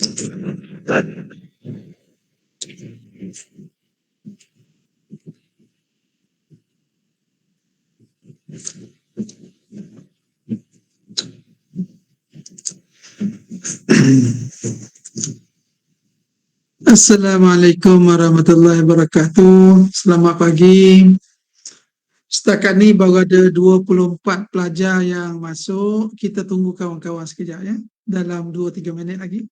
Assalamualaikum warahmatullahi wabarakatuh. Selamat pagi. Setakat ni baru ada 24 pelajar yang masuk. Kita tunggu kawan-kawan sekejap ya. Dalam 2-3 minit lagi.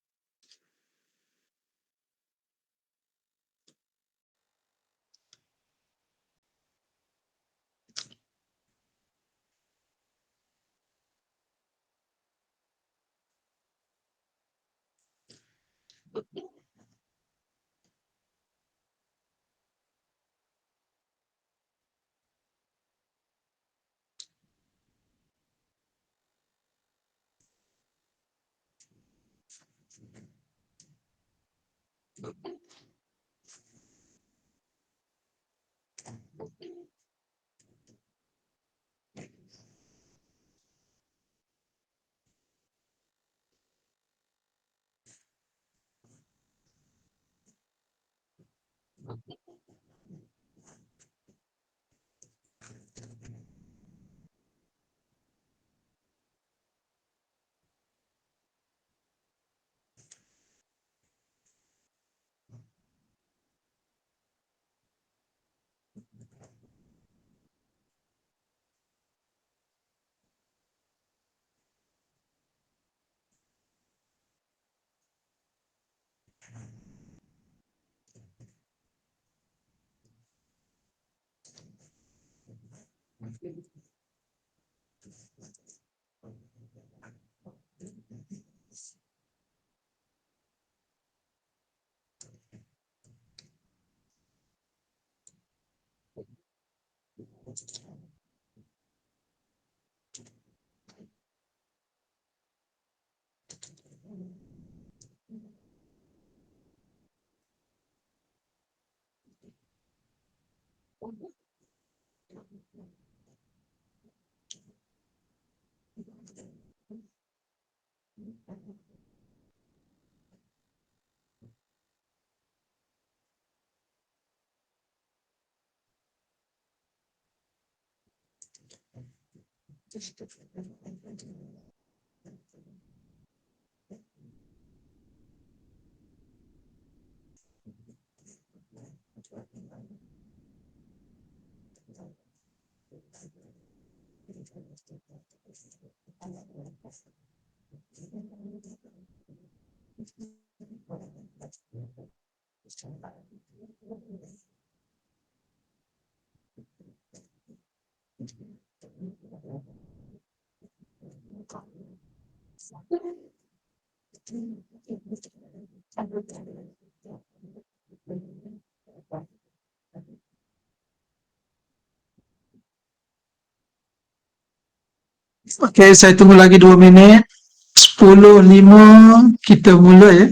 Okey, saya tunggu lagi 2 minit. 10.05 kita mula ya.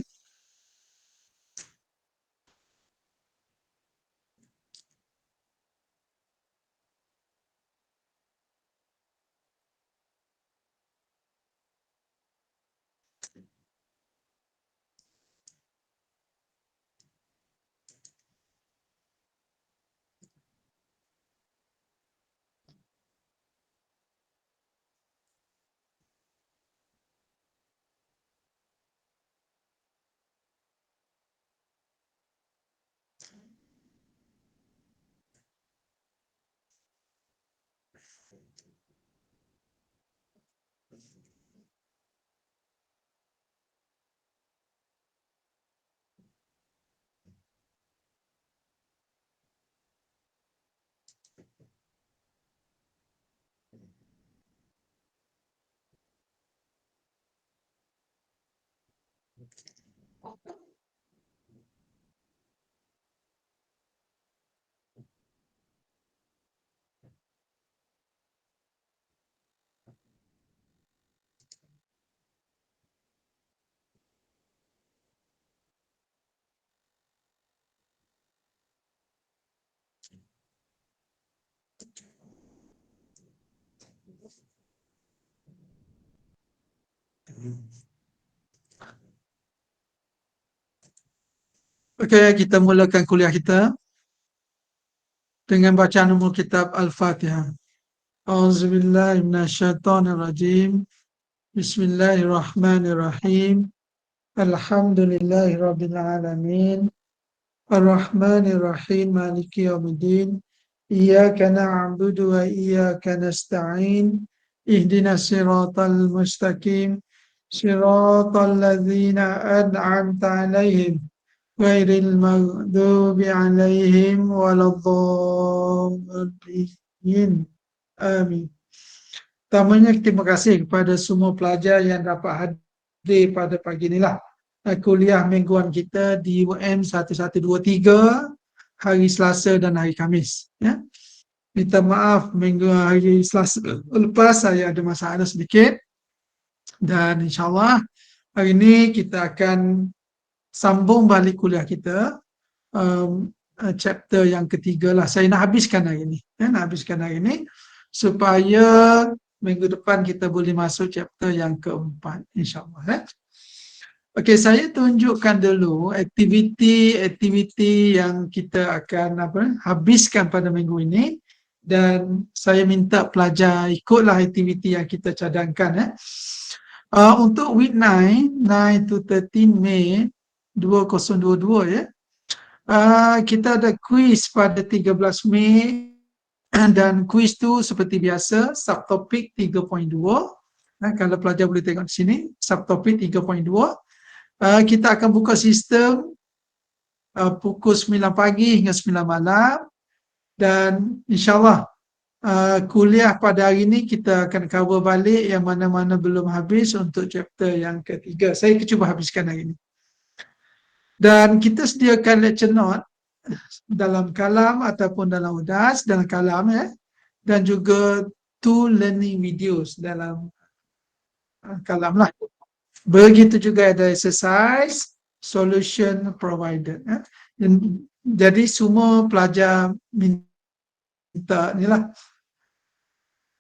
Okey, kita mulakan kuliah kita dengan bacaan umul kitab Al-Fatihah. A'udzubillahi minasyaitonirrajim. Bismillahirrahmanirrahim. Alhamdulillahirabbil alamin. Ar-Rahmanir-Rahim. Maliki yaumiddin. Iyyaka na'budu wa iyyaka nasta'in. Ihdinas siratal mustaqim. Siratal ladzina an'amta 'alaihim ghairil maghdubi 'alaihim waladdallin. Amin. Pertamanya terima kasih kepada semua pelajar yang dapat hadir pada pagi inilah kuliah mingguan kita di UM 1123 hari Selasa dan hari Khamis, ya. Minta maaf minggu hari Selasa lepas saya ada masalah sedikit, dan insyaAllah hari ini kita akan sambung balik kuliah kita, chapter yang ketiga lah. Saya nak habiskan hari ini, ya, nak habiskan hari ini supaya minggu depan kita boleh masuk chapter yang keempat, insyaAllah, ya. Okey, saya tunjukkan dulu aktiviti-aktiviti yang kita akan habiskan pada minggu ini, dan saya minta pelajar ikutlah aktiviti yang kita cadangkan, ya. Untuk week 9 to 13 Mei 2022, ya. Kita ada quiz pada 13 Mei, dan quiz tu seperti biasa subtopik 3.2. Kalau pelajar boleh tengok di sini subtopik 3.2. Kita akan buka sistem pukul 9 pagi hingga 9 malam, dan insyaAllah kuliah pada hari ini kita akan cover balik yang mana-mana belum habis untuk chapter yang ketiga. Saya cuba habiskan hari ini. Dan kita sediakan lecture note dalam kalam ataupun dalam udas, dalam kalam, ya, dan juga 2 learning videos dalam kalam lah. Begitu juga ada exercise solution provided, ya. Jadi semua pelajar minta ni lah.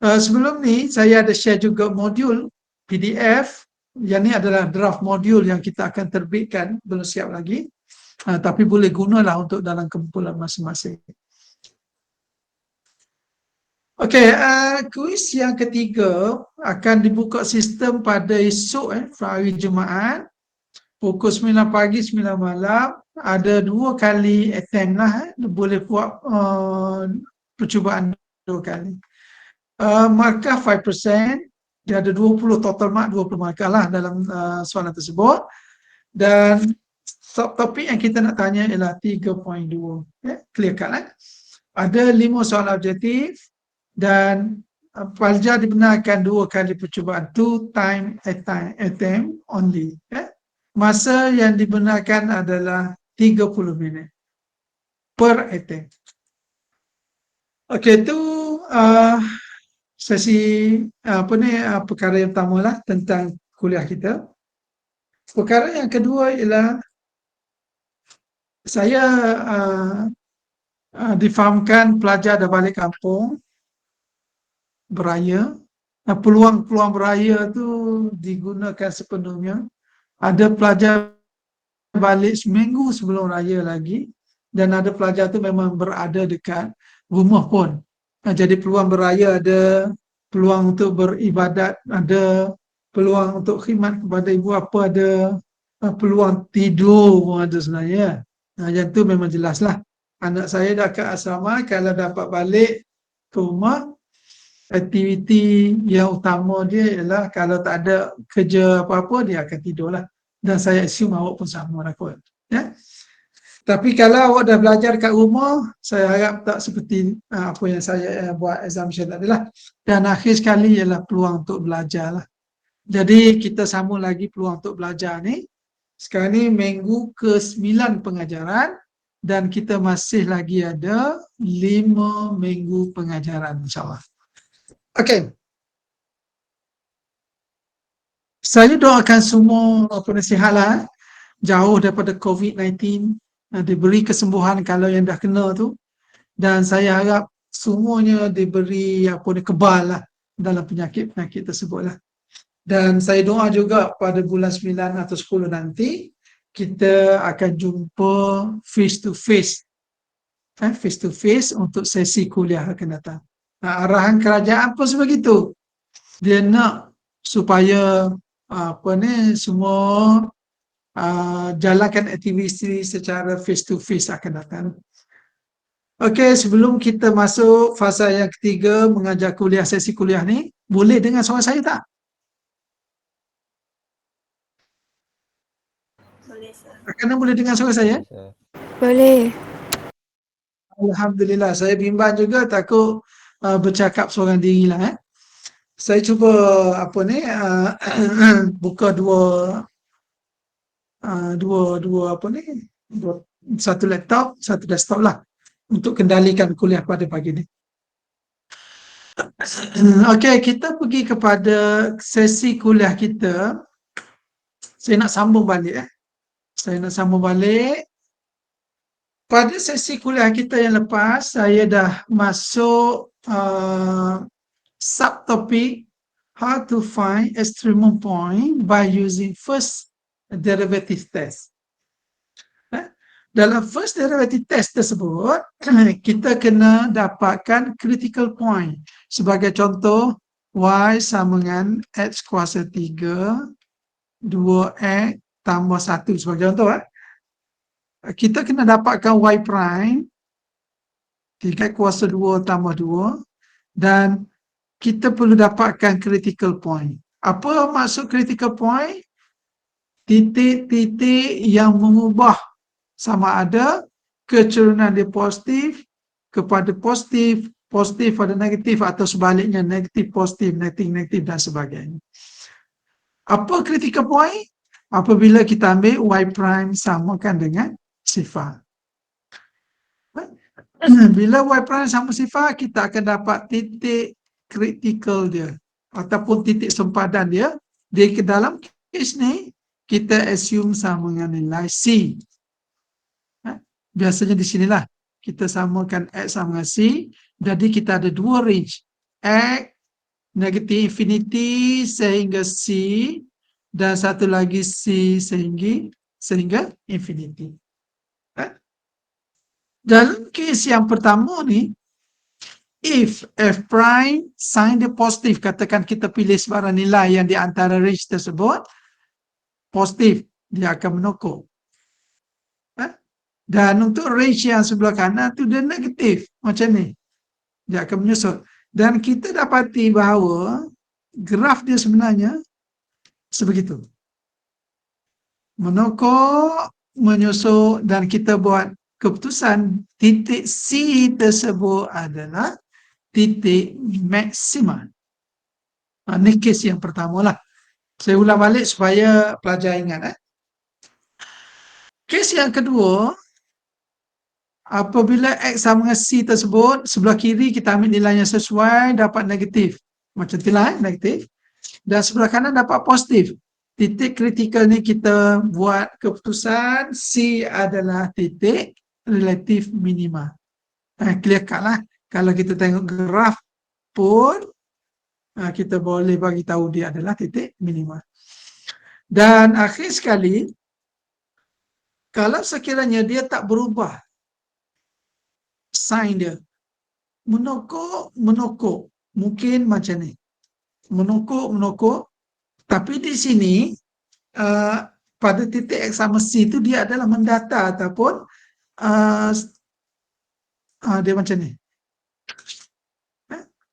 Sebelum ni saya ada share juga modul PDF. Yang ni adalah draft modul yang kita akan terbitkan, belum siap lagi, tapi boleh gunalah untuk dalam kumpulan masing-masing. Okey, kuis yang ketiga akan dibuka sistem pada esok, hari Jumaat, pukul 9 pagi 9 malam. Ada 2 kali attempt lah, boleh buat percubaan 2 kali. Markah 5%, dia ada 20 total mark, 20 markah lah dalam soalan tersebut. Dan topik yang kita nak tanya ialah 3.2, clear cut lah. Ada 5 soalan objektif, dan pelajar dibenarkan 2 kali percubaan, 2 time attempt only, Masa yang dibenarkan adalah 30 minit per attempt. Okey, itu sesi perkara yang pertama lah tentang kuliah kita. Perkara yang kedua ialah saya difahamkan pelajar dah balik kampung beraya. Peluang-peluang beraya tu digunakan sepenuhnya. Ada pelajar balik seminggu sebelum raya lagi, dan ada pelajar tu memang berada dekat rumah pun. Jadi peluang beraya ada, peluang untuk beribadat ada, peluang untuk khidmat kepada ibu bapa ada, peluang tidur pun ada sebenarnya. Yang tu memang jelas lah. Anak saya dah ke asrama, kalau dapat balik ke rumah, aktiviti yang utama dia ialah kalau tak ada kerja apa-apa, dia akan tidur lah. Dan saya assume awak pun sama lah kot, ya. Tapi kalau awak dah belajar kat rumah, saya harap tak seperti apa yang saya buat assumption tadi lah. Dan akhir sekali ialah peluang untuk belajar lah. Jadi kita sambung lagi peluang untuk belajar ni. Sekarang ni minggu ke-9 pengajaran, dan kita masih lagi ada 5 minggu pengajaran, insyaAllah. Okey. Saya doakan semua sihatlah, jauh daripada COVID-19, diberi kesembuhan kalau yang dah kena tu, dan saya harap semuanya diberi kebal lah dalam penyakit-penyakit tersebut lah. Dan saya doa juga pada bulan 9 atau 10 nanti kita akan jumpa face to face. Face to face untuk sesi kuliah akan datang. Arahan kerajaan pun sebegitu. Dia nak supaya semua jalankan aktiviti secara face to face akan datang. Okey, sebelum kita masuk fasa yang ketiga mengajar kuliah, sesi kuliah ni, boleh dengar suara saya tak? Boleh, sir. Rakan boleh dengar suara saya? Boleh. Alhamdulillah, saya bimbang juga, takut bercakap seorang diri lah. Saya cuba buka dua satu laptop, satu desktop lah untuk kendalikan kuliah pada pagi ni. Okey, kita pergi kepada sesi kuliah kita. Saya nak sambung balik. Pada sesi kuliah kita yang lepas, saya dah masuk subtopik how to find extremum point by using first derivative test. Dalam first derivative test tersebut, kita kena dapatkan critical point. Sebagai contoh, y sama dengan x kuasa 3, 2x tambah 1. Sebagai contoh, kita kena dapatkan y prime 3 kuasa 2 tambah 2, dan kita perlu dapatkan critical point. Apa maksud critical point? Titik-titik yang mengubah sama ada kecerunan dia positif kepada positif, positif pada negatif, atau sebaliknya negatif positif, negatif negatif dan sebagainya. Apa critical point? Apabila kita ambil y prime samakan dengan sifar. Bila y prime sama sifar, kita akan dapat titik kritikal dia ataupun titik sempadan dia. Di dalam kes ni kita assume sama dengan nilai C. Biasanya di sinilah kita samakan X sama dengan C. Jadi kita ada dua range, X negatif infinity sehingga C, dan satu lagi C sehingga infinity. Dalam kes yang pertama ni, if f prime sign dia positif, katakan kita pilih sebarang nilai yang di antara range tersebut positif, dia akan menokok. Dan untuk range yang sebelah kanan tu dia negatif, macam ni, dia akan menyusut. Dan kita dapati bahawa graf dia sebenarnya sebegitu, menokok, menyusut, dan kita buat keputusan titik C tersebut adalah titik maksima. Ini kes yang pertama lah. Saya ulang balik supaya pelajar ingat. Kes yang kedua, apabila X sama dengan C tersebut, sebelah kiri kita ambil nilai yang sesuai, dapat negatif. Macam itulah, negatif. Dan sebelah kanan dapat positif. Titik kritikal ni kita buat keputusan C adalah titik relatif minima. Clear cut lah. Kalau kita tengok graf pun, kita boleh bagi tahu dia adalah titik minima. Dan akhir sekali, kalau sekiranya dia tak berubah sign dia, menokok, mungkin macam ni. Menokok, tapi di sini pada titik X sama C itu dia adalah mendata ataupun dia macam ni.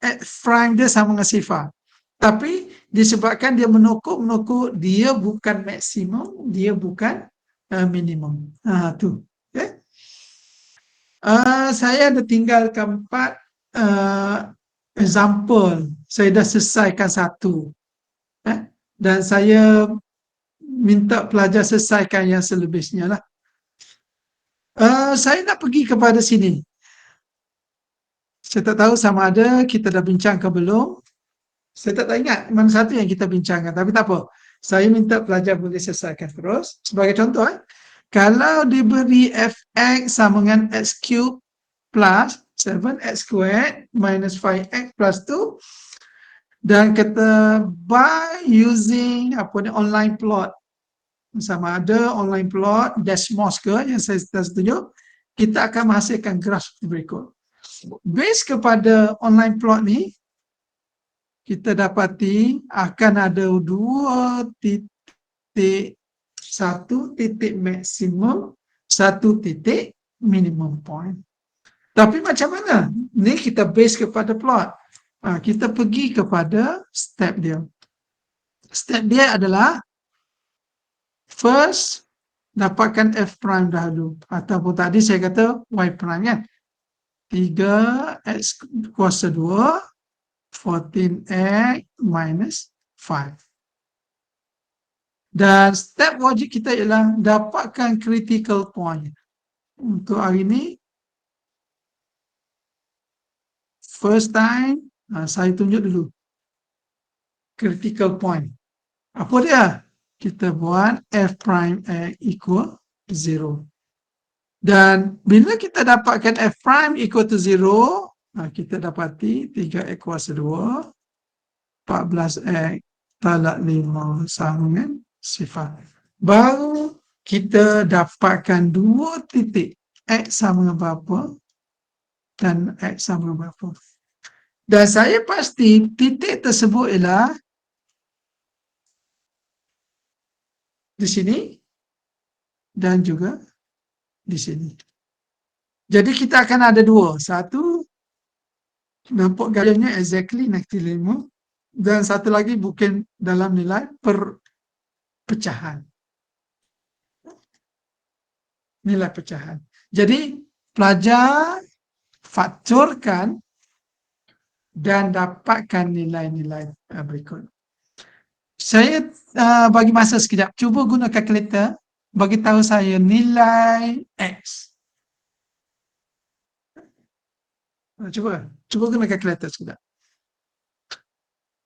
X prime dia sama dengan sifar. Tapi disebabkan dia menokok, dia bukan maksimum, dia bukan minimum. Tu. Okay? Saya ada tinggalkan 4 example. Saya dah selesaikan 1. Dan saya minta pelajar selesaikan yang selebihnya lah. Saya nak pergi kepada sini. Saya tak tahu sama ada kita dah bincang ke belum. Saya tak ingat mana satu yang kita bincangkan. Tapi tak apa. Saya minta pelajar boleh selesaikan terus. Sebagai contoh, kalau diberi fx sama dengan x cube plus 7x squared minus 5x plus 2, dan kata by using online plot, sama ada online plot, Desmos ke yang saya tunjuk, kita akan menghasilkan graf berikut. Base kepada online plot ni, kita dapati akan ada 2 titik, 1 titik maksimum, 1 titik minimum point. Tapi macam mana? Ni kita base kepada plot. Kita pergi kepada step dia. Step dia adalah first dapatkan f prime dahulu, ataupun tadi saya kata y prime kan. 3x kuasa 2 14x minus 5. Dan step wajib kita ialah dapatkan critical point. Untuk hari ini, first time, saya tunjuk dulu critical point. Apa dia? Kita buat f prime x equal 0. Dan bila kita dapatkan f prime equal to 0, kita dapati 3x kuasa 2, 14x talak 5 sama dengan sifar. Baru kita dapatkan 2 titik, x sama dengan berapa dan x sama dengan berapa. Dan saya pasti titik tersebut ialah di sini dan juga di sini. Jadi kita akan ada 2. Satu, nampak garisnya exactly -5, dan satu lagi bukan dalam nilai pecahan. Nilai pecahan. Jadi pelajar faktorkan dan dapatkan nilai-nilai berikut. Saya bagi masa sekejap. Cuba guna kalkulator bagi tahu saya nilai X. Cuba guna kalkulator sekejap.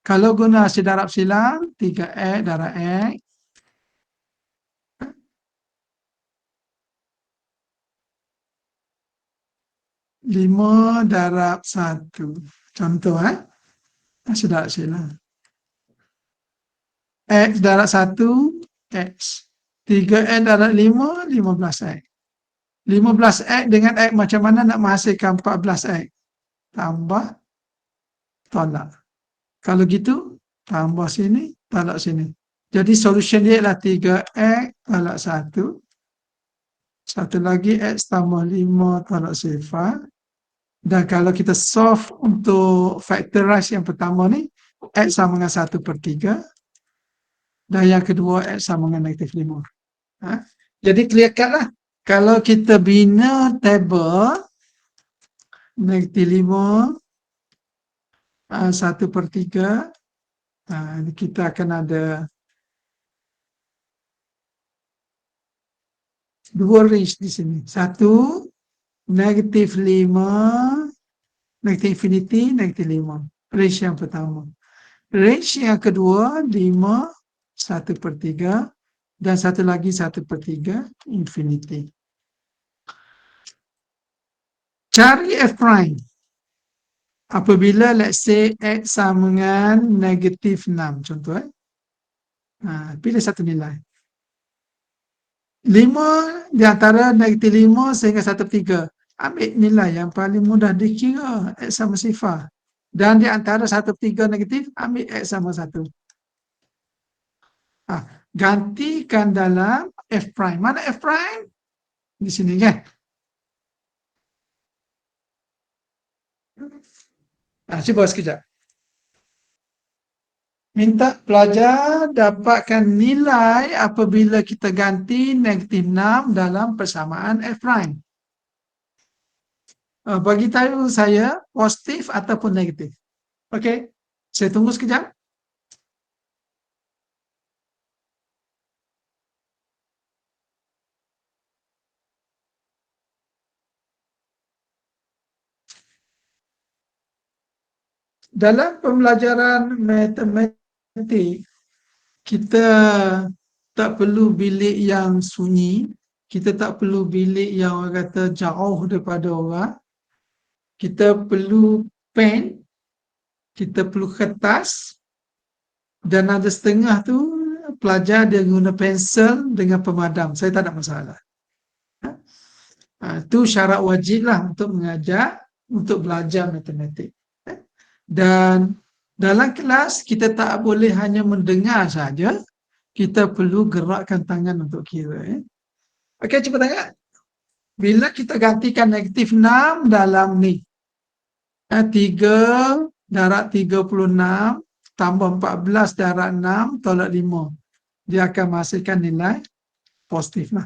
Kalau guna hasil darab silang, 3x darab x. Lima darab 1. Contoh, hasil darab silang. X darab 1, X. 3x darab 5, 15x. 15x dengan x macam mana nak menghasilkan 14x? Tambah, tolak. Kalau gitu, tambah sini, tolak sini. Jadi solution dia adalah 3x tolak 1. Satu lagi x tambah 5 tolak sifar. Dan kalau kita solve untuk factorize yang pertama ni, x sama dengan 1/3. Dan yang kedua x sama dengan -5. Jadi clear cut lah. Kalau kita bina table -5, 1/3, kita akan ada 2 range di sini. Satu, -5, negatif infinity, -5. Range yang pertama. Range yang kedua, 5, 1/3, dan satu lagi 1/3 infinity. Cari f prime apabila let's say x sama dengan -6, contoh. Pilih satu nilai. 5 di antara -5 sehingga 1/3. Ambil nilai yang paling mudah dikira, x sama sifar. Dan di antara 1/3 negatif, ambil x sama 1. Gantikan dalam f prime. Mana f prime? Di sini kan? Cuba sekejap. Minta pelajar dapatkan nilai apabila kita ganti -6 dalam persamaan f prime. Bagi tahu saya positif ataupun negatif. Okey, saya tunggu sekejap. Dalam pembelajaran matematik, kita tak perlu bilik yang sunyi, kita tak perlu bilik yang orang kata jauh daripada orang. Kita perlu pen, kita perlu kertas, dan ada setengah tu pelajar dia guna pensel dengan pemadam, saya tak ada masalah. Itu syarat wajib lah untuk mengajar, untuk belajar matematik. Dan dalam kelas kita tak boleh hanya mendengar saja, kita perlu gerakkan tangan untuk kira. Okey, cuba tengok. Bila kita gantikan negatif 6 dalam ni, 3 darab 36 tambah 14 darab 6 tolak 5, dia akan menghasilkan nilai positif lah.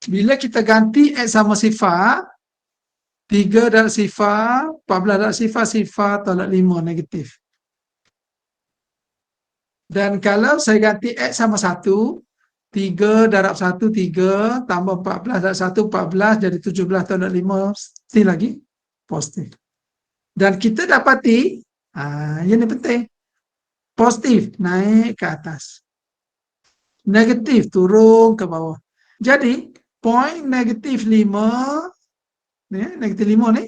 Bila kita ganti X sama sifar, 3 darab sifar, 14 darab sifar, sifar tolak 5, negatif. Dan kalau saya ganti X sama 1, 3 darab 1, 3, tambah 14 darab 1, 14, jadi 17 tolak 5, still lagi positif. Dan kita dapati, ini penting, positif naik ke atas, negatif turun ke bawah. Jadi, poin negatif 5, negatif 5 ni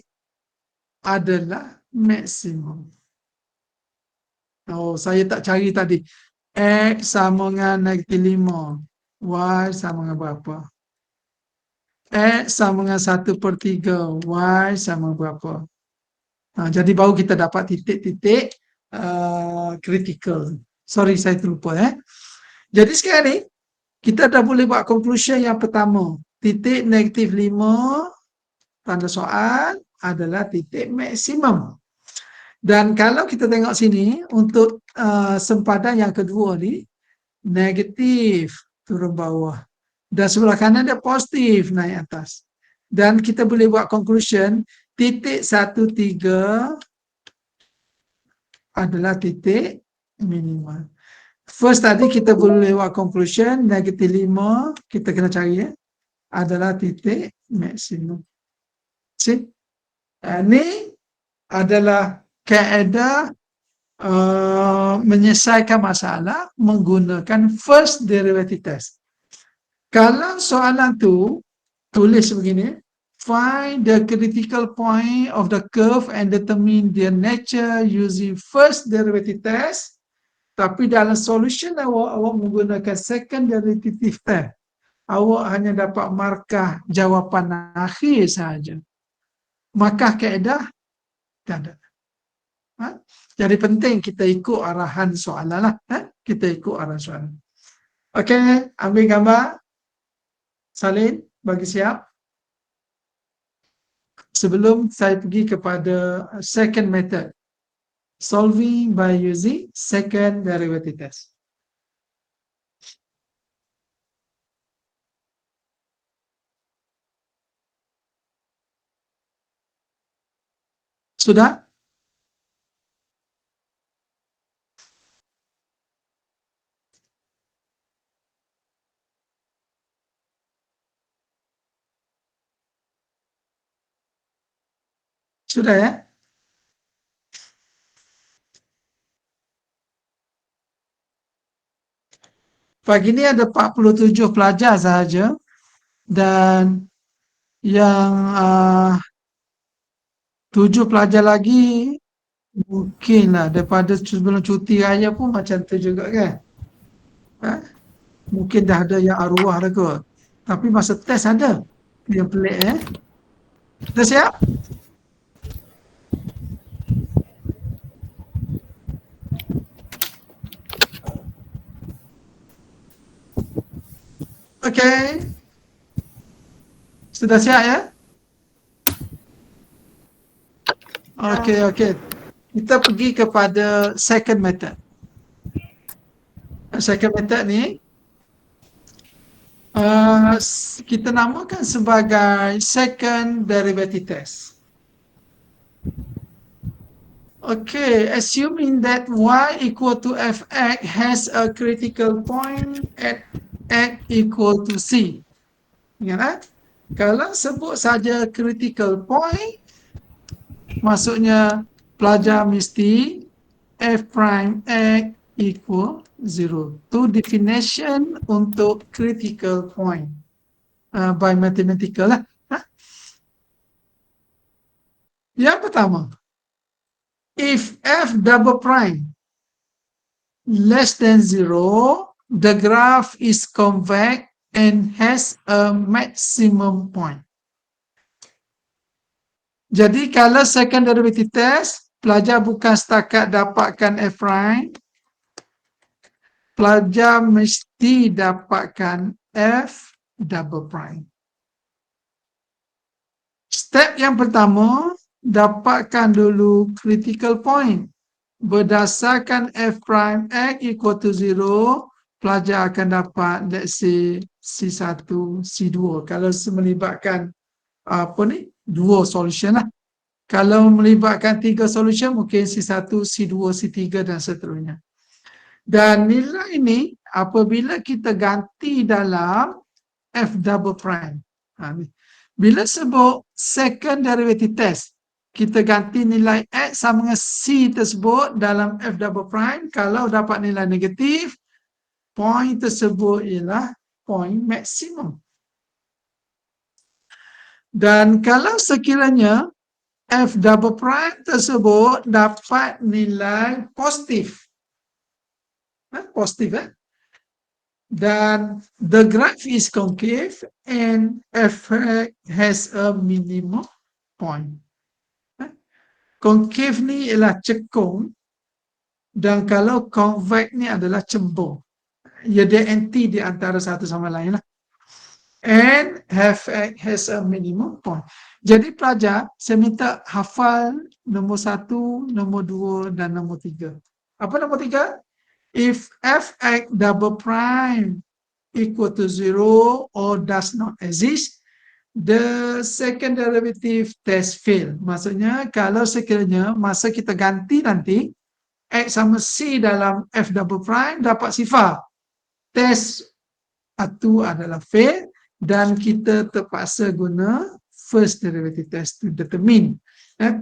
adalah maksimum. Oh, saya tak cari tadi. X sama dengan negatif 5. Y sama dengan berapa? X sama dengan 1/3. Y sama berapa? Jadi baru kita dapat titik-titik critical. Sorry, saya terlupa. Jadi sekarang ni, kita dah boleh buat conclusion yang pertama. Titik negatif 5, tanda soal, adalah titik maksimum. Dan kalau kita tengok sini, untuk sempadan yang kedua ni, negatif turun bawah. Dan sebelah kanan dia positif naik atas. Dan kita boleh buat conclusion, titik 1,3 adalah titik minimal. First tadi kita boleh buat conclusion, negatif 5, kita kena cari adalah titik maksimum. See? Ini adalah kaedah menyelesaikan masalah menggunakan first derivative test. Kalau soalan tu tulis begini, find the critical point of the curve and determine their nature using first derivative test, tapi dalam solution awak menggunakan second derivative test, awak hanya dapat markah jawapan akhir sahaja. Markah kaedah tak ada. Jadi penting kita ikut arahan soalan lah. Kita ikut arahan soalan. Okey, ambil gambar. Salin, bagi siap. Sebelum saya pergi kepada second method. Solving by using second derivative test. Sudah? Sudah ya? Pagi ini ada 47 pelajar sahaja. Dan yang 7 pelajar lagi mungkinlah daripada sebelum cuti raya pun macam tu juga kan. Mungkin dah ada yang arwah dah kot. Tapi masa test ada. Yang pelik Kita siap? Okey. Sudah siap ya? Okey. Kita pergi kepada second method. Second method ni kita namakan sebagai second derivative test. Okay, assuming that y equal to fx has a critical point at x equal to c. Ingat kalau sebut saja critical point, maksudnya pelajar mesti f prime x equal 0. Itu definition untuk critical point by mathematical lah. Yang pertama, if f double prime less than 0, the graph is convex and has a maximum point. Jadi kalau second derivative test, pelajar bukan setakat dapatkan f prime, pelajar mesti dapatkan f double prime. Step yang pertama, dapatkan dulu critical point. Berdasarkan f prime x equal to 0, pelajar akan dapat, let's say, C1, C2. Kalau melibatkan apa ni, dua solution lah. Kalau melibatkan 3 solution, mungkin C1, C2, C3 dan seterusnya. Dan nilai ini apabila kita ganti dalam f double prime. Bila sebut second derivative test, kita ganti nilai x sama dengan c tersebut dalam f double prime. Kalau dapat nilai negatif, point tersebut ialah point maksimum. Dan kalau sekiranya f double prime tersebut dapat nilai positif, positif, dan the graph is concave and f has a minimum point. Concave ni ialah cekung, dan kalau convex ni adalah cembung. Ia dia anti di antara satu sama lain lah. And f has a minimum point. Jadi pelajar, saya minta hafal nombor 1, nombor 2 dan nombor 3. Apa nombor 3? If f(x) double prime equal to 0 or does not exist, the second derivative test fail. Maksudnya kalau sekiranya masa kita ganti nanti x sama c dalam f double prime dapat sifar, test itu adalah fail dan kita terpaksa guna first derivative test to determine.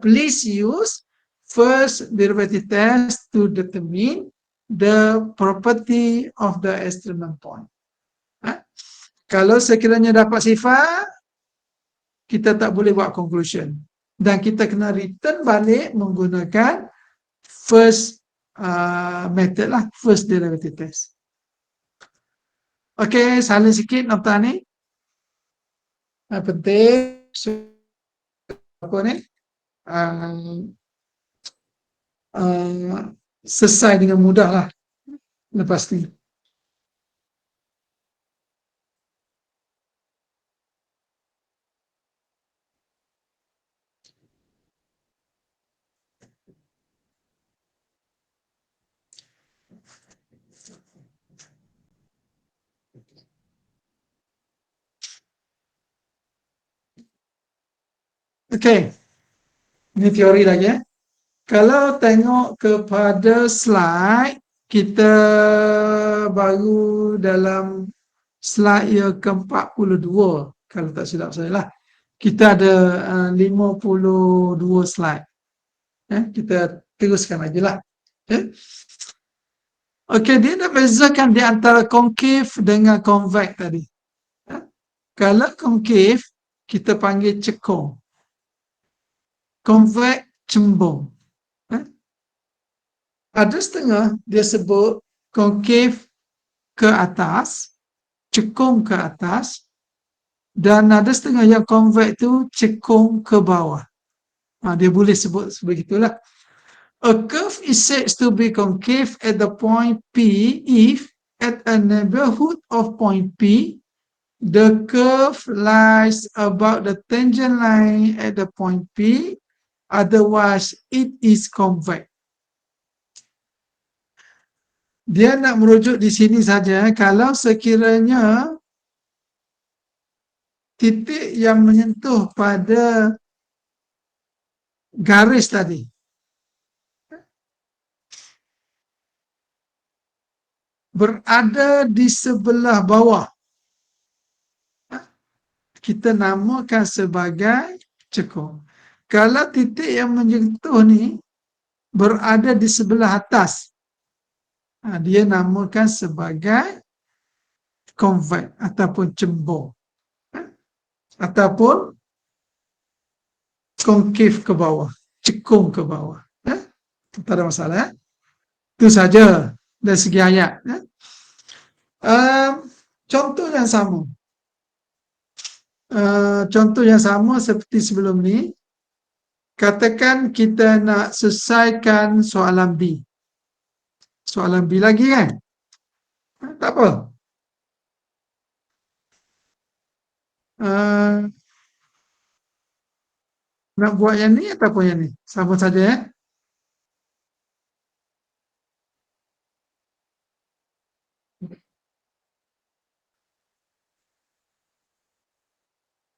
Please use first derivative test to determine the property of the external point. Kalau sekiranya dapat sifar, kita tak boleh buat conclusion. Dan kita kena return balik menggunakan first method lah, first derivative test. Okey, salin sikit nota ni. Penting. Apa ni? Selesai dengan mudah lah lepas ni. Okey, ini teori lagi ya. Kalau tengok kepada slide, kita baru dalam slide yang ke-42, kalau tak silap saya lah. Kita ada 52 slide. Kita teruskan lagi lah. Okey, dia nak bezakan di antara concave dengan convex tadi. Kalau concave, kita panggil cekung. Convex, cembung. Ada setengah dia sebut concave ke atas, cekung ke atas, dan ada setengah yang convex tu cekung ke bawah. Dia boleh sebut sebegitulah. A curve is said to be concave at the point P if at a neighborhood of point P, the curve lies about the tangent line at the point P, otherwise it is convex. Dia nak merujuk di sini saja, kalau sekiranya titik yang menyentuh pada garis tadi berada di sebelah bawah, kita namakan sebagai cekung. Kalau titik yang menyentuh ni berada di sebelah atas, dia namakan sebagai convex ataupun cembung, ataupun concave ke bawah, cekung ke bawah. Tak ada masalah. Itu saja. dari segi ayat. Ya. Contoh yang sama. Contoh yang sama seperti sebelum ni. Katakan kita nak selesaikan soalan B. Soalan B lagi kan? Tak apa. Nak buat yang ni ataupun yang ni? Sama saja ya.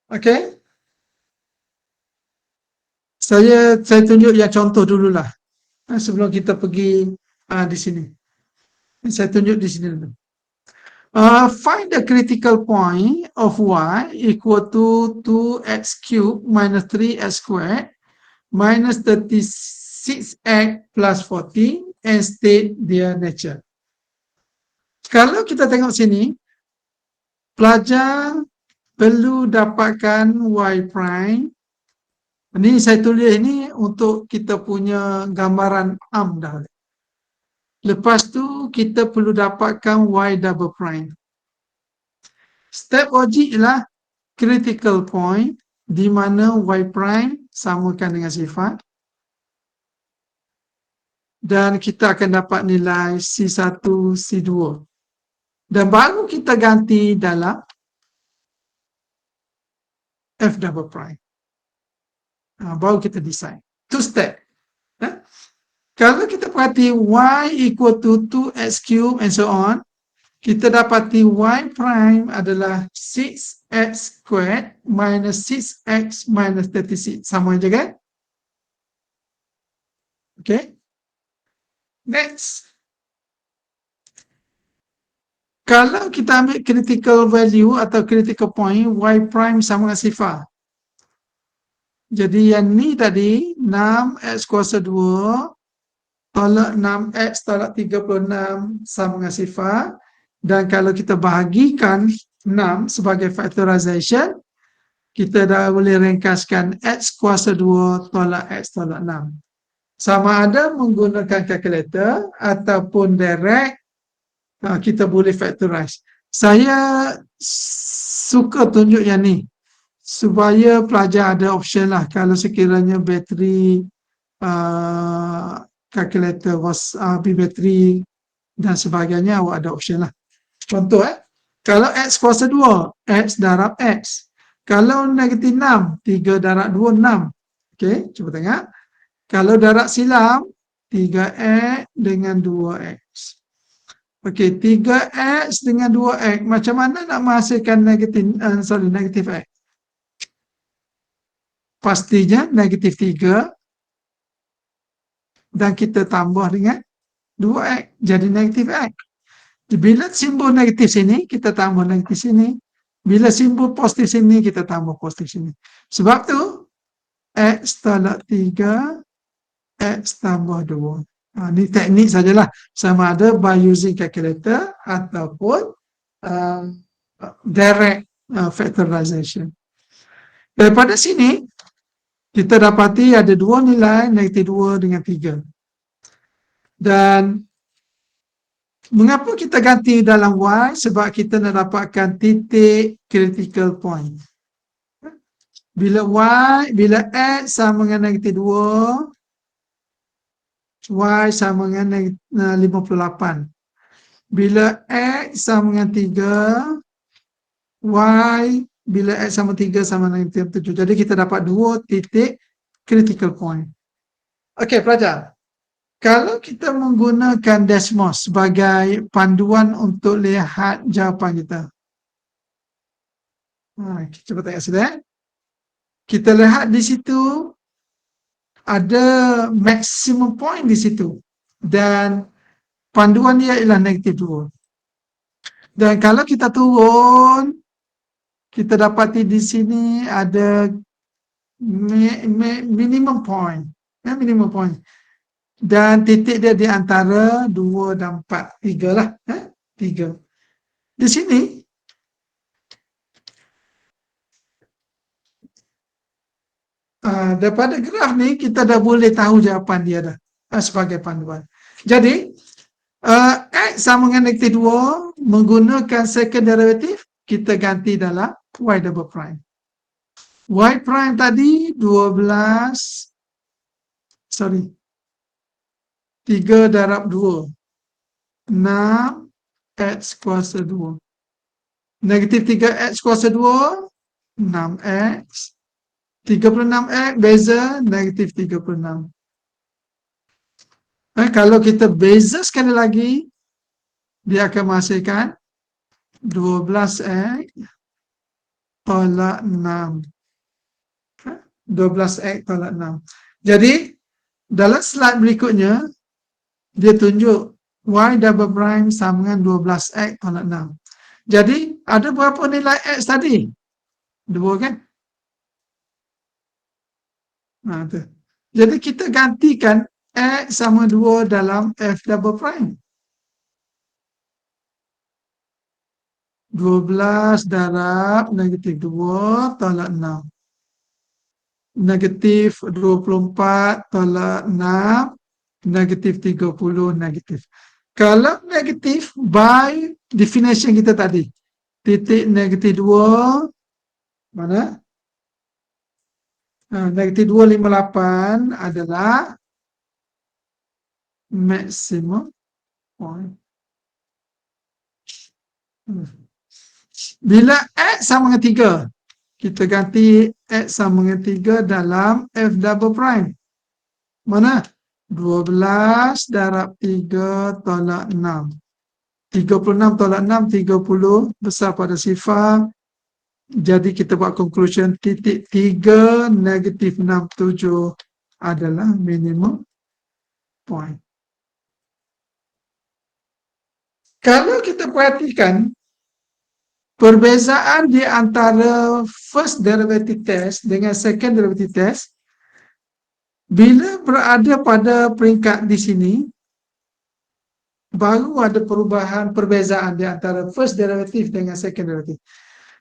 Okey. Saya tunjuk yang contoh dululah. Sebelum kita pergi di sini. Saya tunjuk di sini dulu. Find the critical point of y equal to 2x cubed minus 3x squared minus 36x plus 14 and state their nature. Kalau kita tengok sini, pelajar perlu dapatkan y prime. Ini saya tulis ini untuk kita punya gambaran dah. Lepas tu kita perlu dapatkan y double prime. Step logik ialah critical point di mana y prime samakan dengan sifar dan kita akan dapat nilai C1, C2 dan baru kita ganti dalam F double prime. Baru kita decide. Two step. Kalau kita perhati y equal to 2x cube and so on, kita dapati y prime adalah 6x squared minus 6x minus 36. Sama je kan? Okay. Next. Kalau kita ambil critical value atau critical point, y prime sama dengan sifar. Jadi yang ni tadi, 6x kuasa 2 tolak 6x tolak 36 sama dengan sifar. Dan kalau kita bahagikan 6 sebagai factorization, kita dah boleh ringkaskan x kuasa 2 tolak x tolak 6. Sama ada menggunakan calculator ataupun direct, kita boleh factorize. Saya suka tunjuk yang ni supaya pelajar ada option lah kalau sekiranya bateri calculator bateri dan sebagainya, awak ada option lah. Contoh kalau x kuasa 2, x darab x. Kalau negatif 6, 3 darab 2, 6. Okey, cuba tengok. Kalau darab silam, 3x dengan 2x. Okey, 3x dengan 2x. Macam mana nak menghasilkan negatif x? Pastinya negatif 3 dan kita tambah dengan 2x. Jadi negatif x. Bila simbol negatif sini, kita tambah negatif sini. Bila simbol positif sini, kita tambah positif sini. Sebab tu, x tolak 3, x tambah 2. Ini teknik sajalah. Sama ada by using calculator ataupun direct factorization. Daripada sini, kita dapati ada dua nilai, negatif 2 dengan 3. Dan mengapa kita ganti dalam y? Sebab kita nak dapatkan titik critical point. Bila x sama dengan negatif 2, y sama dengan 58. Bila x sama dengan 3, bila x sama 3 sama dengan negatif 7. Jadi kita dapat dua titik critical point. Okey, pelajar. Kalau kita menggunakan Desmos sebagai panduan untuk lihat jawapan kita. Cuba tengok sini. Kita lihat di situ ada maximum point di situ. Dan panduan dia ialah negatif 2. Dan kalau kita turun, kita dapati di sini ada minimum point. Minimum point. Dan titik dia di antara 2 dan 4. 3 lah. 3. Di sini, daripada graf ni, kita dah boleh tahu jawapan dia dah sebagai panduan. Jadi, X sama dengan negatif 2, menggunakan second derivative, kita ganti dalam Y double prime. Y prime tadi 3 darab 2, 6 X kuasa 2. Negatif 3X kuasa 2, 6X. 36X, beza negatif 36. Kalau kita beza sekali lagi, dia akan menghasilkan 12X tolak 6. 12X tolak 6. Jadi, dalam slide berikutnya, dia tunjuk Y double prime sama dengan 12X tolak 6. Jadi, ada berapa nilai X tadi? 2 kan? Tu. Jadi, kita gantikan X sama 2 dalam F double prime. 12 darab negatif 2 tolak 6. Negatif 24 tolak 6. Negatif 30 negatif. Kalau negatif, by definition kita tadi. Titik negatif 2, mana? Negatif 258 adalah maximum point. Bila X sama dengan 3, kita ganti X sama dengan 3 dalam F double prime. Mana? 12 darab 3 tolak 6. 36 tolak 6, 30 besar pada sifar. Jadi kita buat conclusion titik 3 negatif 67 adalah minimum point. Kalau kita perhatikan perbezaan di antara first derivative test dengan second derivative test, bila berada pada peringkat di sini, baru ada perbezaan di antara first derivative dengan second derivative.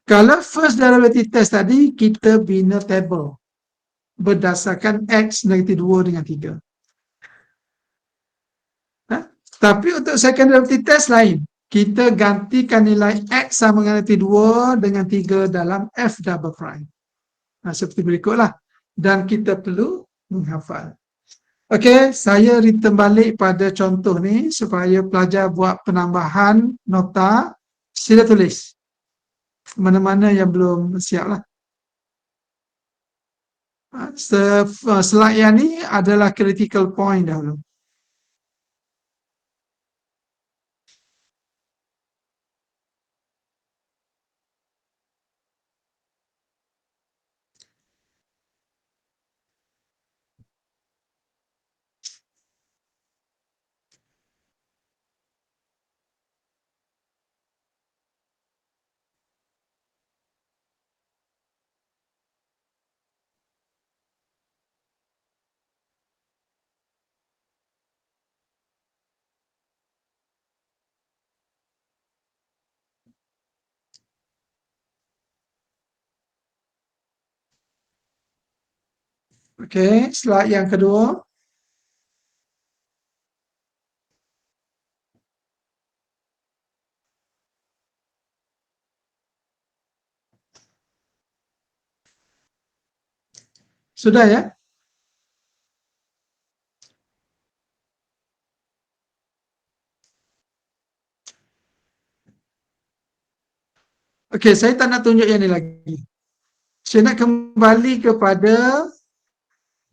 Kalau first derivative test tadi, kita bina table berdasarkan X negatif 2 dengan 3. Tapi untuk second derivative test lain. Kita gantikan nilai X sama dengan negatif 2 dengan 3 dalam F double prime. Seperti berikutlah. Dan kita perlu menghafal. Okey, saya return balik pada contoh ni supaya pelajar buat penambahan nota. Sila tulis. Mana-mana yang belum siap lah. Slide yang ni adalah critical point dahulu. Okey, slide yang kedua. Sudah ya? Okey, saya tak nak tunjuk yang ni lagi. Saya nak kembali kepada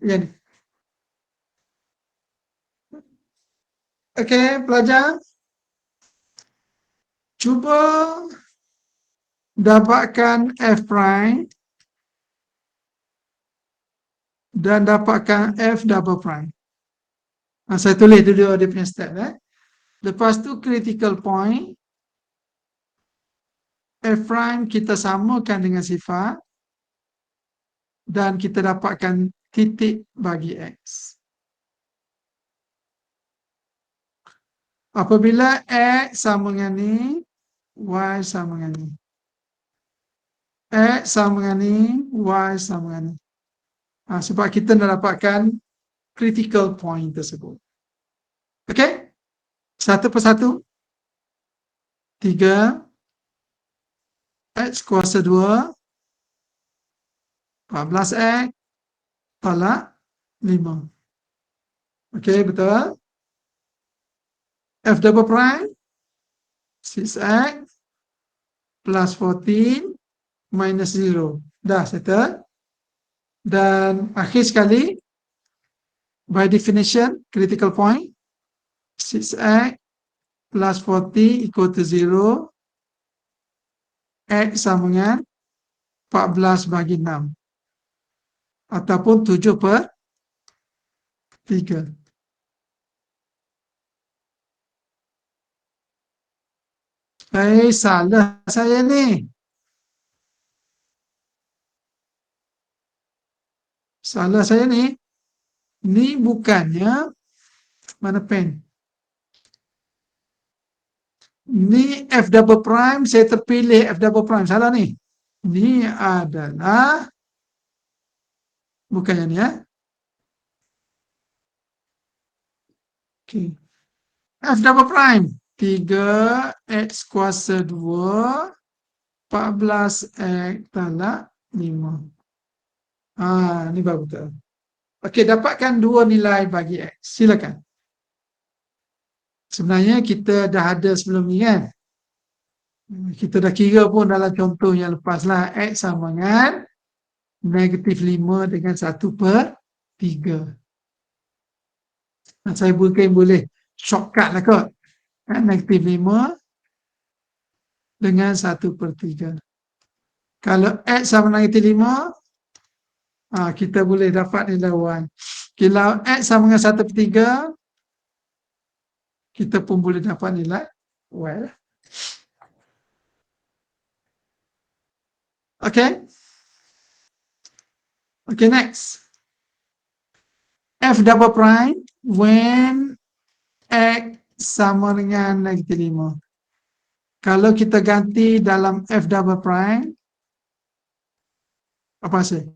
yang ni. Okey, pelajar. Cuba dapatkan F prime dan dapatkan F double prime. Saya tulis dulu dia punya step. Lepas tu critical point. F prime kita samakan dengan sifar. Dan kita dapatkan titik bagi X. Apabila X sama dengan ni, Y sama dengan ni. X sama dengan ni, Y sama dengan ni. Sebab kita dah dapatkan critical point tersebut. Okey? Satu persatu. 3, X kuasa 2, 14X tolak 5. Okey, betul? F double prime 6X plus 14 minus 0. Dah settle. Dan akhir sekali, by definition, critical point, 6X plus 40 equal to 0, X sama dengan 14 bagi 6. Ataupun 7/3. Salah saya ni. Salah saya ni. Ni bukannya, mana pen? Ni F double prime, saya terpilih F double prime. Salah ni. Ni adalah, bukannya ni ya. Okay. F double prime 3X kuasa 2 14X tolak 5. Ni baru betul. Okey, dapatkan dua nilai bagi X. Silakan. Sebenarnya kita dah ada sebelum ni kan. Kita dah kira pun dalam contoh yang lepas lah. X sama dengan -5 dengan 1/3. Saya mungkin boleh shortcut lah kot. -5 dengan 1/3. Kalau X sama dengan -5, kita boleh dapat nilai Y. Kalau X sama dengan 1/3, kita pun boleh dapat nilai Y. Okay. Okay, next. F double prime when X sama dengan -5. Kalau kita ganti dalam F double prime, apa hasil?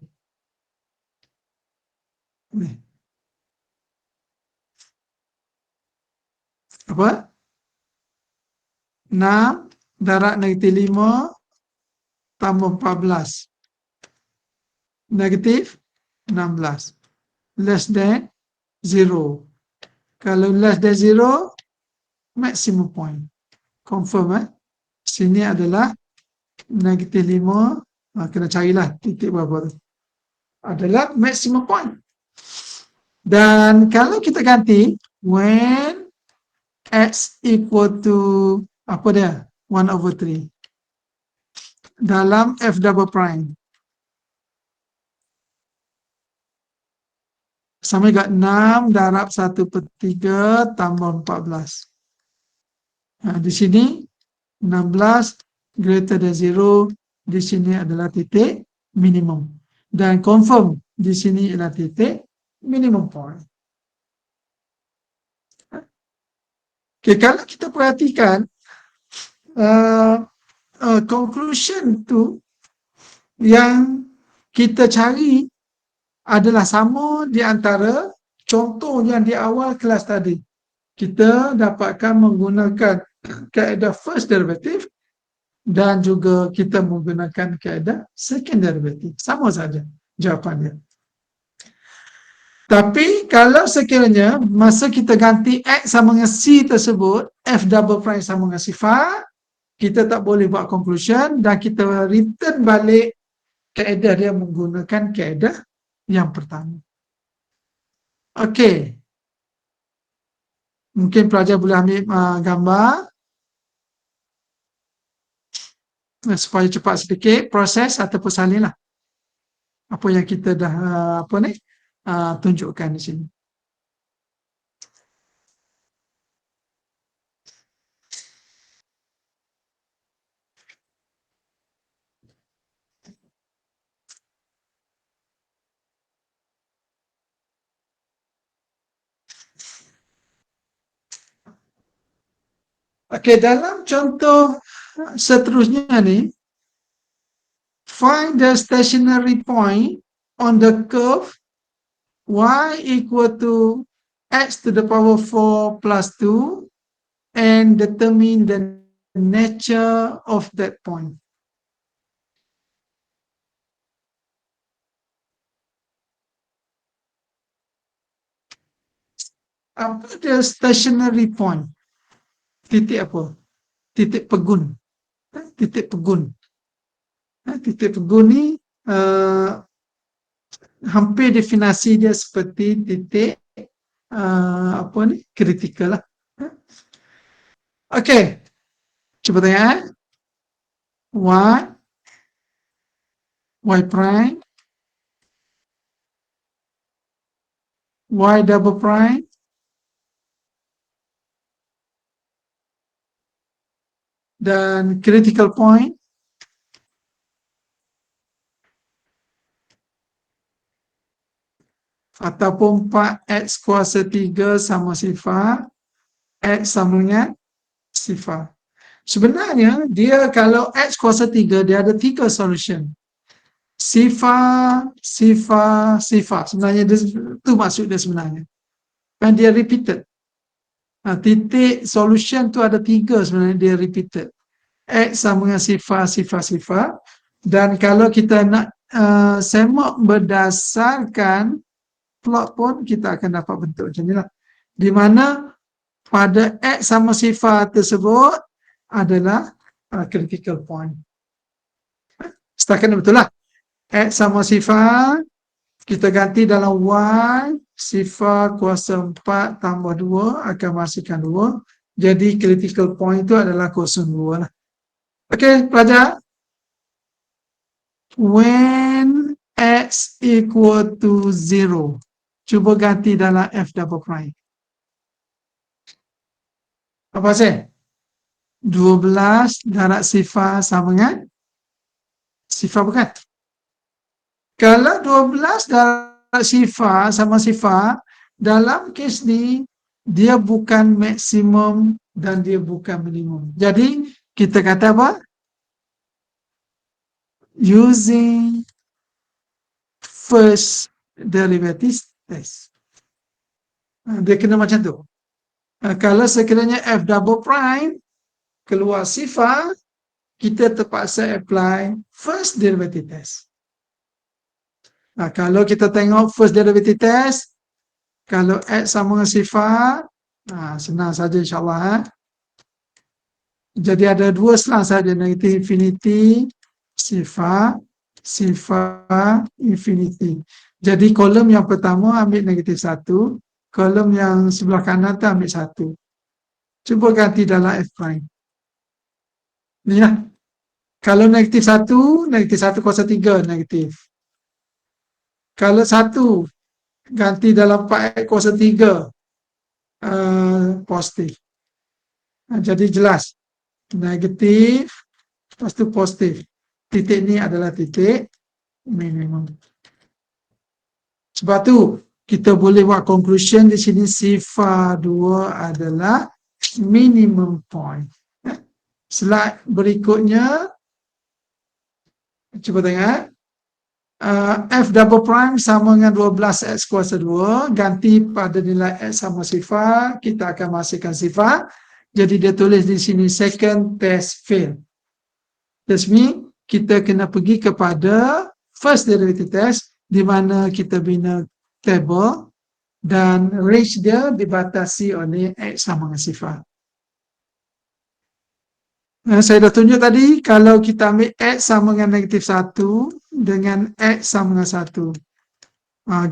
Ni. Apa? 6 darab -5 tambah 14. Negatif 16. Less than 0. Kalau less than 0, maximum point. Confirm Sini adalah -5. Kena carilah titik berapa tu. Adalah maximum point. Dan kalau kita ganti, when X equal to, apa dia? 1/3. Dalam F double prime. Sama juga 6 darab 1/3 tambah 14. Di sini 16 greater than 0. Di sini adalah titik minimum. Dan confirm di sini adalah titik minimum point. Okay, kalau kita perhatikan conclusion tu yang kita cari adalah sama di antara contoh yang di awal kelas tadi. Kita dapatkan menggunakan kaedah first derivative dan juga kita menggunakan kaedah second derivative. Sama saja jawapannya. Tapi kalau sekiranya masa kita ganti X sama dengan C tersebut, F double prime sama dengan sifar, kita tak boleh buat conclusion dan kita return balik kaedah dia menggunakan kaedah yang pertama. Okey. Mungkin pelajar boleh ambil gambar supaya cepat sedikit proses ataupun salinlah apa yang kita dah tunjukkan di sini. Okey, dalam contoh seterusnya ni, find the stationary point on the curve y equal to x to the power 4 plus 2 and determine the nature of that point. Apa dia stationary point? Titik apa? Titik pegun. Titik pegun. Titik pegun ni hampir definisi dia seperti titik apa ni? Kritikal lah. Okey. Cuba tengok. Y prime, Y double prime, dan critical point ataupun 4x kuasa 3 sama sifar, x sama dengan sifar. Sebenarnya dia kalau x kuasa 3 dia ada 3 solution. Sifar, sifar, sifar. Sebenarnya itu maksud dia sebenarnya. Dan dia repeated. Titik solution tu ada 3 sebenarnya, dia repeated. X sama dengan sifar, sifar, sifar. Dan kalau kita nak semak berdasarkan plot pun kita akan dapat bentuk macam ni lah. Di mana pada X sama sifar tersebut adalah critical point. Setakat ni betul lah. X sama sifar, kita ganti dalam Y, sifar kuasa 4 tambah 2 akan menghasilkan 2. Jadi critical point itu adalah 02 lah. Okey, pelajar. When X equal to 0, cuba ganti dalam F double prime. Apa saya? 12 darab sifar sama dengan sifar bukan? Kalau 12 darab sifar sama sifar, dalam kes ni dia bukan maksimum dan dia bukan minimum. Jadi kita kata apa? Using first derivative test. Dia kena macam tu. Kalau sekiranya F double prime keluar sifar, kita terpaksa apply first derivative test. Kalau kita tengok first derivative test, kalau X sama dengan sifar, senang saja insyaAllah. Jadi ada dua selang saja, negatif infinity, sifar, sifar, infinity. Jadi kolom yang pertama ambil negatif 1, kolom yang sebelah kanan tu ambil 1. Cuba ganti dalam F prime. Ni lah. Kalau negatif 1, negatif 1 kuasa 3, negatif. Kalau 1, ganti dalam 4X kuasa 3, positif. Jadi jelas. Negatif, lepas tu positif. Titik ni adalah titik minimum. Sebab tu, kita boleh buat conclusion di sini sifar 2 adalah minimum point. Slide berikutnya, cuba tengok. F double prime sama dengan 12x kuasa 2, ganti pada nilai x sama sifar, kita akan menghasilkan sifar. Jadi dia tulis di sini second test fail. That's mean kita kena pergi kepada first derivative test, di mana kita bina table dan range dia dibatasi oleh x sama dengan sifar. Saya dah tunjuk tadi, kalau kita ambil x sama dengan negatif 1 dengan x sama dengan 1.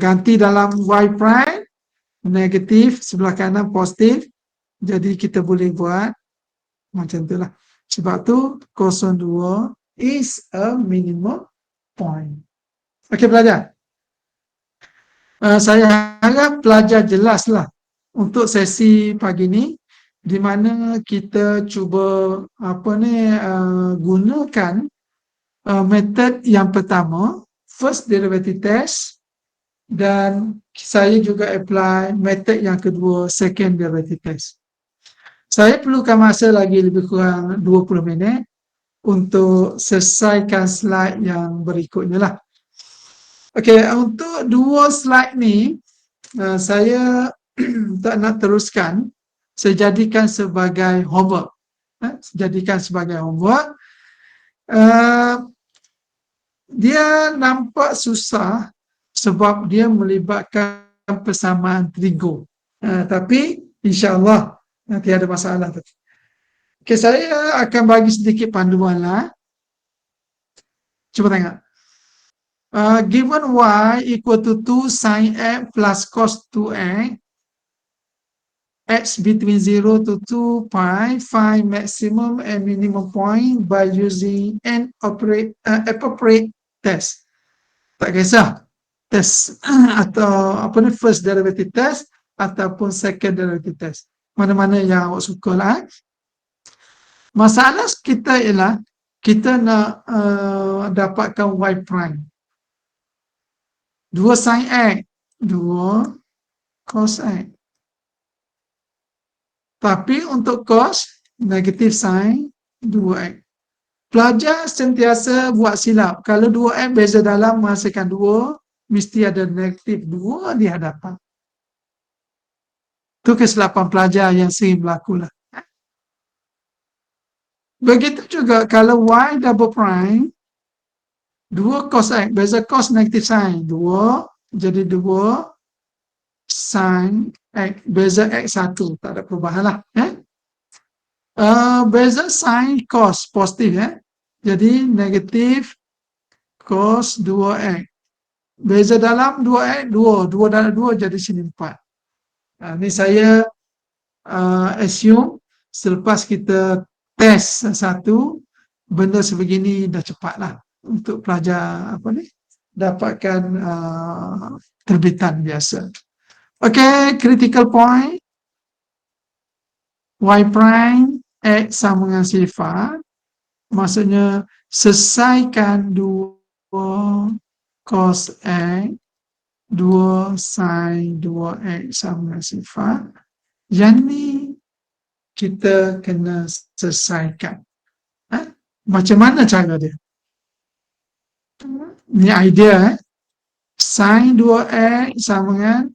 Ganti dalam y prime, negatif, sebelah kanan positif. Jadi kita boleh buat macam tu lah. Sebab tu 02 is a minimum point. Okey pelajar. Saya harap pelajar jelaslah untuk sesi pagi ni, di mana kita cuba gunakan metod yang pertama, first derivative test, dan saya juga apply metod yang kedua, second derivative test. Saya perlukan masa lagi lebih kurang 20 minit untuk selesaikan slide yang berikutnya lah. Okey, untuk dua slide ni saya tak nak teruskan, saya jadikan sebagai homework. jadikan sebagai homework. Dia nampak susah sebab dia melibatkan persamaan trigo. Tapi insya-Allah nanti ada masalah tu. Okay, saya akan bagi sedikit panduan lah. Cuba tengok. Given y equal to 2 sin x plus cos 2x, x between 0 to 2 pi, find maximum and minimum point by using an appropriate test. Tak kisah test atau apa ni, first derivative test ataupun second derivative test, mana-mana yang awak suka lah. Masalah kita ialah kita nak dapatkan y prime. 2 sin x, 2 cos x. Tapi untuk cos, negatif sin 2x. Pelajar sentiasa buat silap. Kalau 2x beza dalam menghasilkan 2, mesti ada negatif 2 di hadapan. Itu kesilapan pelajar yang sering berlaku lah. Begitu juga kalau y double prime, 2 cos x, beza cos negatif sin, 2, jadi 2 sin x, beza x 1, tak ada perubahan lah. Beza sin cos, positif jadi negatif cos 2x. Beza dalam 2x, 2 dalam 2 jadi sini 4. Ini saya assume selepas kita test satu, benda sebegini dah cepat lah untuk pelajar apa ni dapatkan terbitan biasa. Okay, critical point y prime x sama dengan sifar, maksudnya selesaikan 2 cos x 2 sin 2x sama dengan sifar. Yang ni kita kena selesaikan. Macam mana cara dia? Ni idea. Sin 2x sama dengan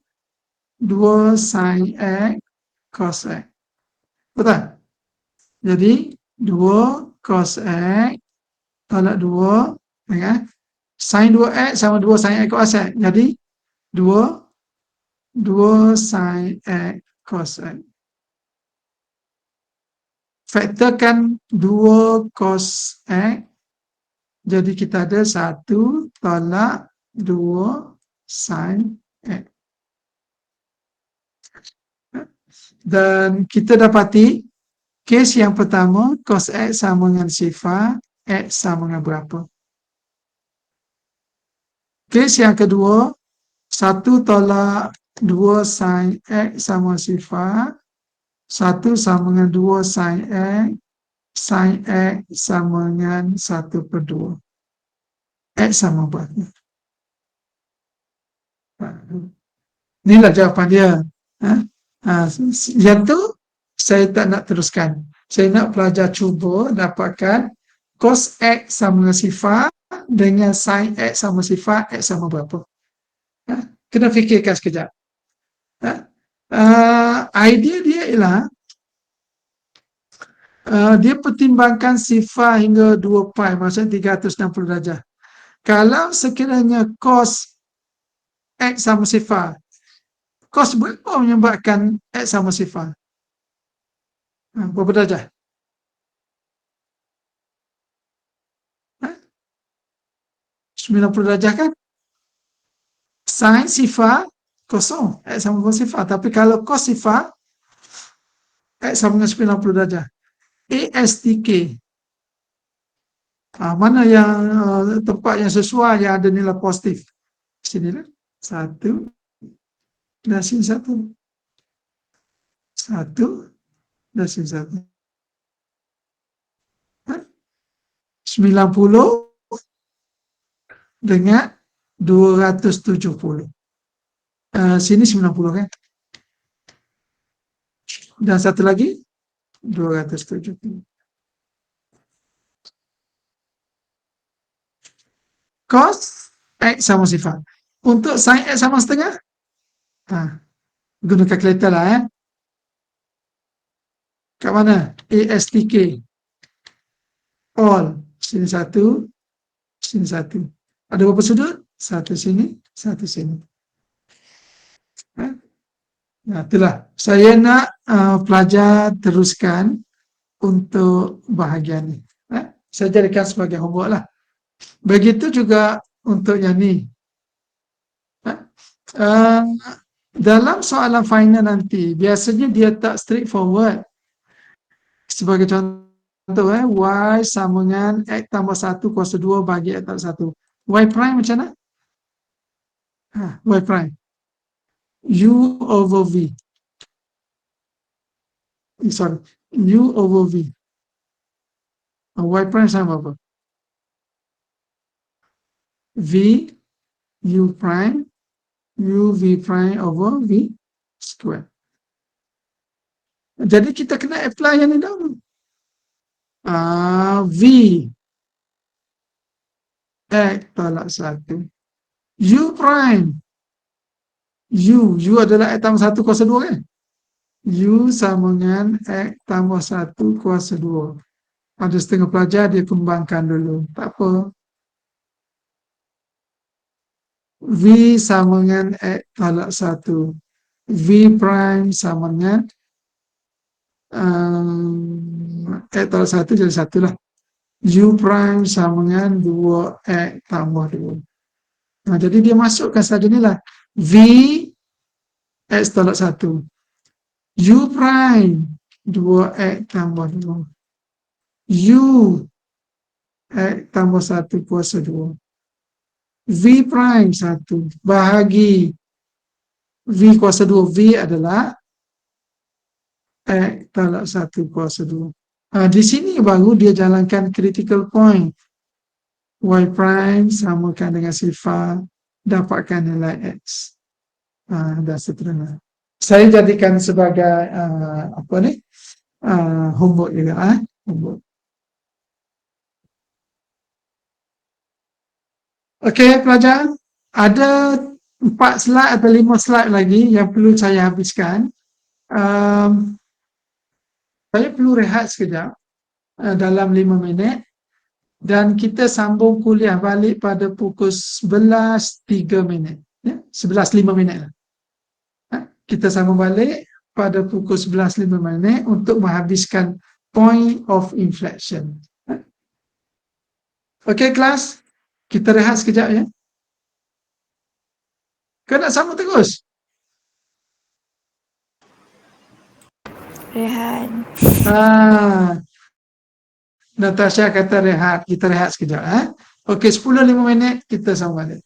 2 sin x cos x. Betul? Jadi 2 cos x tolak 2 dengan sin 2x sama 2 sin x cos x. Jadi 2 sin x cos x. Faktorkan 2 cos x, jadi kita ada 1 tolak 2 sin x. Dan kita dapati kes yang pertama cos x sama dengan sifar, x sama dengan berapa. Kes yang kedua 1 tolak 2 sin x sama sifar, 1 sama dengan 2 sin x sama dengan 1/2. X sama berapa? Inilah jawapan dia. Yang tu saya tak nak teruskan. Saya nak pelajar cuba dapatkan cos x sama dengan sifar dengan sin x sama sifar, x sama berapa. Kena fikirkan sekejap. Idea dia ialah dia pertimbangkan sifar hingga 2 pi, maksudnya 360 darjah. Kalau sekiranya cos x sama sifar, cos berapa menyebabkan x sama sifar? Berapa darjah? 90 darjah kan? Sin sifar kosong, x sama dengan sifar. Tapi kalau cos sifar, x sama dengan 90 darjah. ASTK. Mana yang tempat yang sesuai yang ada nilai positif? Sini lah. 1 dan sini 1. 1 dan sini 1. 90 dengan 270. Sini 90 kan? Dan satu lagi 270. Cos x sama sifar. Untuk sin x sama setengah, guna kalkulator lah Kat mana? ASTK. All. Sini satu, sini satu. Ada berapa sudut? Satu sini, satu sini. Nah, itulah. Saya nak pelajar teruskan untuk bahagian ini. Saya jadikan sebagai homework lah. Begitu juga untuk yang ni. Uh, dalam soalan final nanti, biasanya dia tak straightforward. Sebagai contoh, Y sama dengan X tambah 1 kuasa 2 bagi X tambah 1. Y prime macam mana? Y prime. U over V. Sorry. U over V. Y prime sama apa? V U prime U V prime over V square. Jadi kita kena apply yang ni dahulu. V X tolak 1. U prime. U adalah X tambah 1 kuasa 2 kan? U sama dengan X tambah 1 kuasa 2. Ada setengah pelajar dia kembangkan dulu. Tak apa. V sama dengan X tolak 1. V prime sama dengan X tolak 1 jadi 1 lah. U prime sama dengan 2X tambah 2. Nah, jadi dia masukkan saja ni lah. V X tolak 1. U prime 2X tambah 2. U X tambah 1 kuasa 2. V prime 1 bahagi V kuasa 2. V adalah X tolak 1 kuasa 2. Di sini baru dia jalankan critical point. Y prime samakan dengan sifar, dapatkan nilai X. Dan seterusnya. Saya jadikan sebagai apa ni? Homework juga. Homework. Okey, pelajar. Ada 4 slide atau 5 slide lagi yang perlu saya habiskan. Saya perlu rehat sekejap dalam 5 minit. Dan kita sambung kuliah balik pada pukul 11.03. Ya? 11.05 lah. Kita sambung balik pada pukul 11.05 untuk menghabiskan point of inflection. Okey, kelas. Kita rehat sekejap ya. Kau nak sambung terus? Rehat. Natasha kata rehat. Kita rehat sekejap. Okey, 10-5 minit kita sambung balik.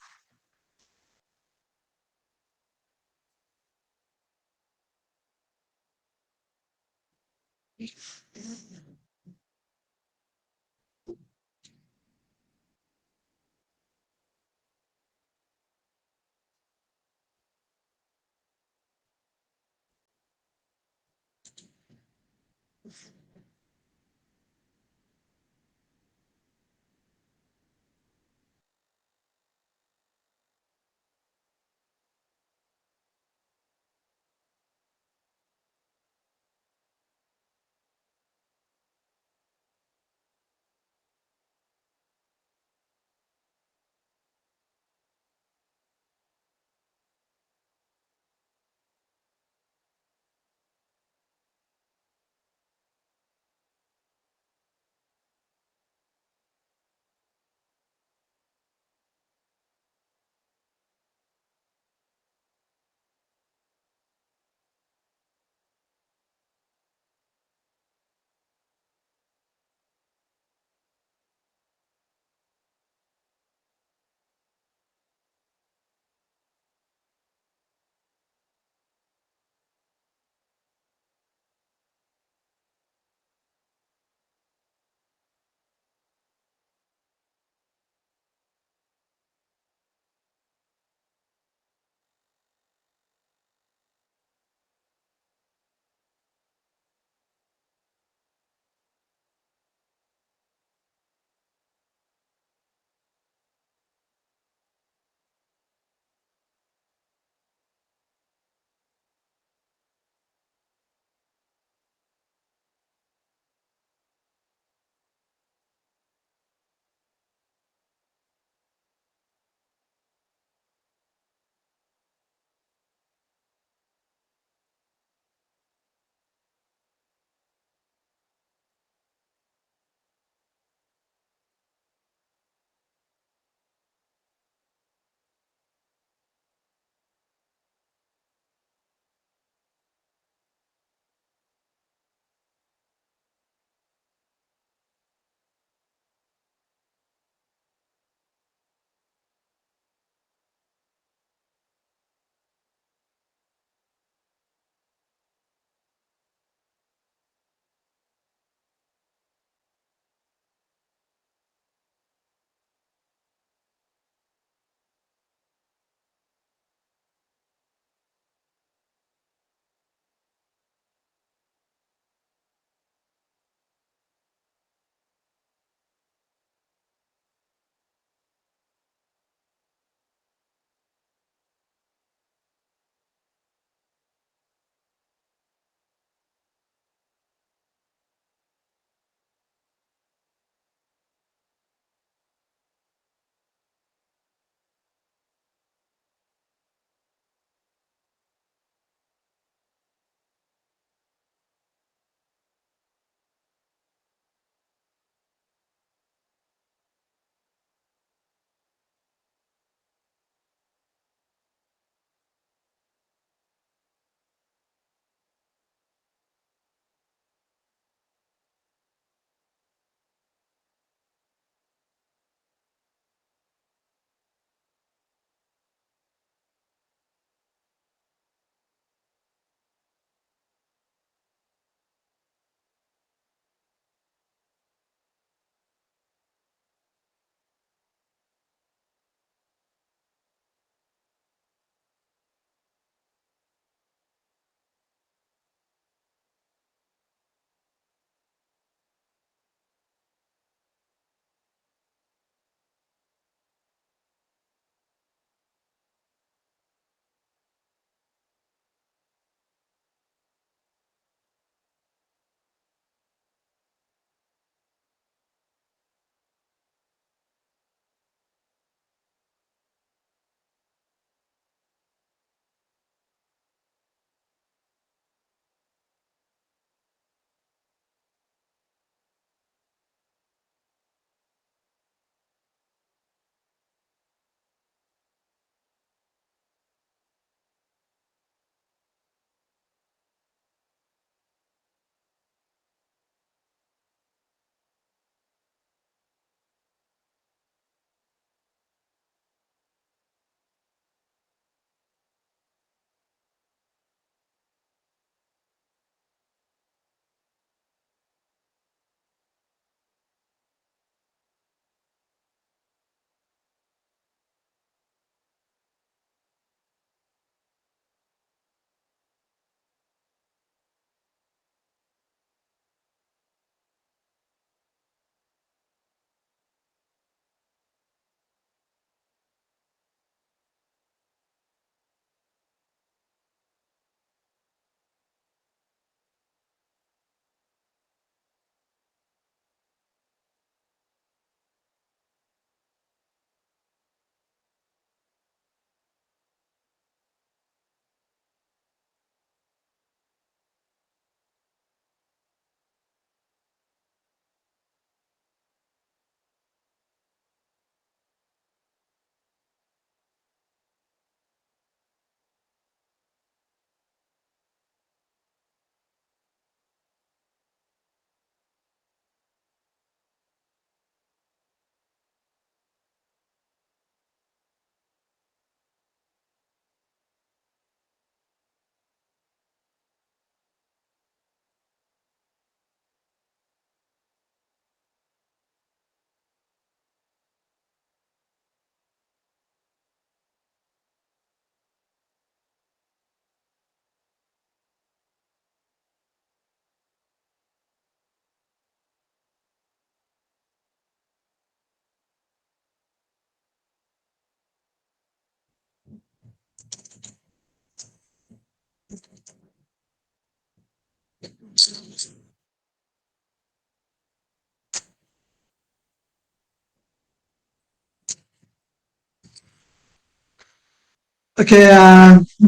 Okey,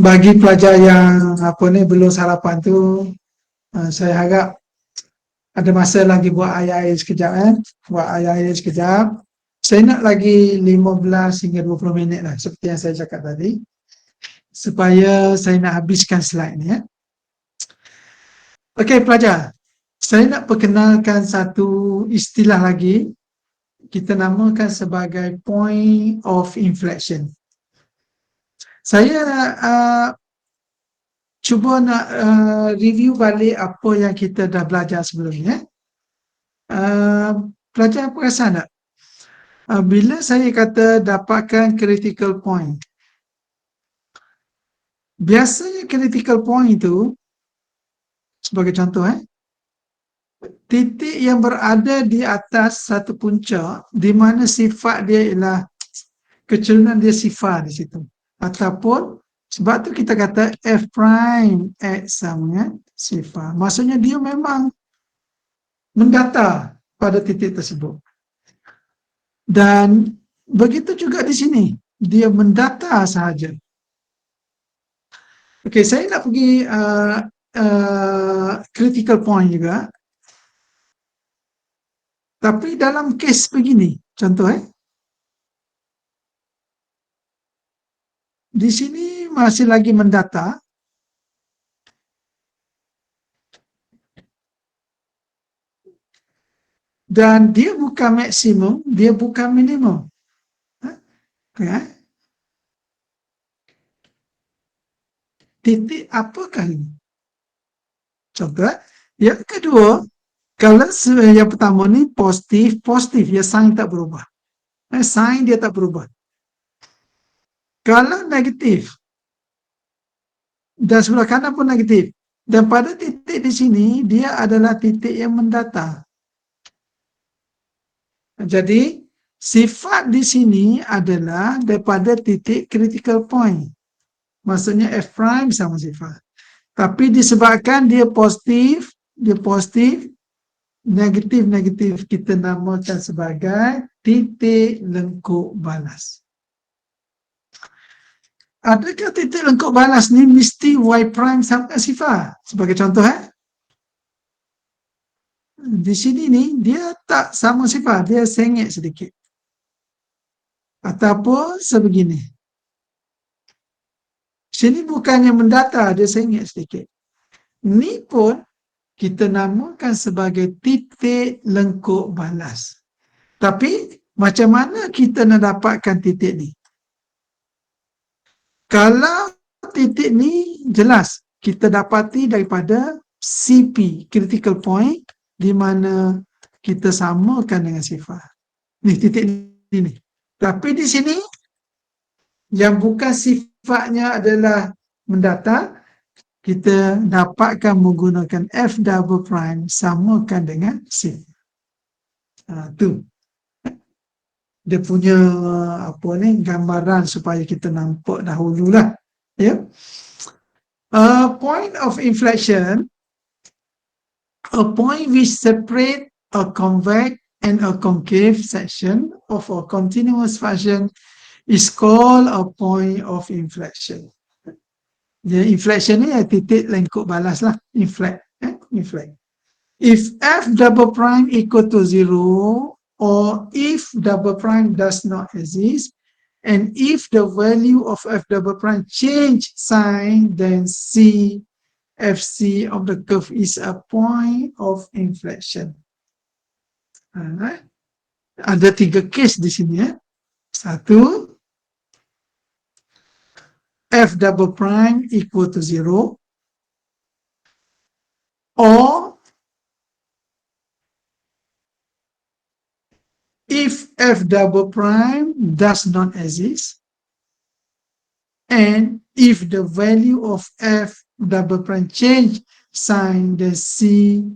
bagi pelajar yang apa ni belum sarapan tu, saya harap ada masa lagi buat air-air sekejap buat air-air sekejap. Saya nak lagi 15 hingga 20 minit lah seperti yang saya cakap tadi, supaya saya nak habiskan slide ni ya. Okey pelajar, saya nak perkenalkan satu istilah lagi, kita namakan sebagai point of inflection. Saya cuba nak review balik apa yang kita dah belajar sebelum ni. Pelajar perasan tak? Bila saya kata dapatkan critical point, biasanya critical point itu, sebagai contoh titik yang berada di atas satu puncak di mana sifat dia ialah kecerunan dia sifar di situ, ataupun sebab tu kita kata f prime x sama dengan sifar, maksudnya dia memang mendatar pada titik tersebut. Dan begitu juga di sini, dia mendatar sahaja. Okey, saya nak pergi critical point juga. Tapi dalam kes begini, contoh di sini masih lagi mendatar, dan dia bukan maksimum, dia bukan minimum. Okay. Titik apakah ini? Contoh, yang kedua, kalau yang pertama ni positif, ya sign tak berubah. Sign dia tak berubah. Kalau negatif, dan sebelah kanan pun negatif, dan pada titik di sini, dia adalah titik yang mendatar. Jadi, sifat di sini adalah daripada titik critical point. Maksudnya F prime sama sifat. Tapi disebabkan dia positif, negatif, kita namakan sebagai titik lengkuk balas. Adakah titik lengkuk balas ni mesti Y prime sama sifar? Sebagai contoh di sini ni dia tak sama sifar, dia sengit sedikit. Ataupun sebegini. Sini bukannya mendatar, dia sengit sedikit. Ni pun kita namakan sebagai titik lengkuk balas. Tapi macam mana kita nak dapatkan titik ni? Kalau titik ni jelas, kita dapati daripada CP, critical point, di mana kita samakan dengan sifar. Ni titik ni. Tapi di sini, yang bukan sifatnya adalah mendatar, kita dapatkan menggunakan F double prime samakan dengan sifar. Tu. Dia punya apa ni gambaran supaya kita nampak dahululah. Ya. Point of inflection, a point which separate a convex and a concave section of a continuous function is called a point of inflection. Ya, inflection ni titik lengkuk balas lah, inflect. If f double prime equal to 0, or if double prime does not exist, and if the value of f double prime change sign, then C, FC of the curve is a point of inflection. Ada 3 case di sini Satu, f double prime equal to 0, or if f double prime does not exist, and if the value of f double prime change sign, the C,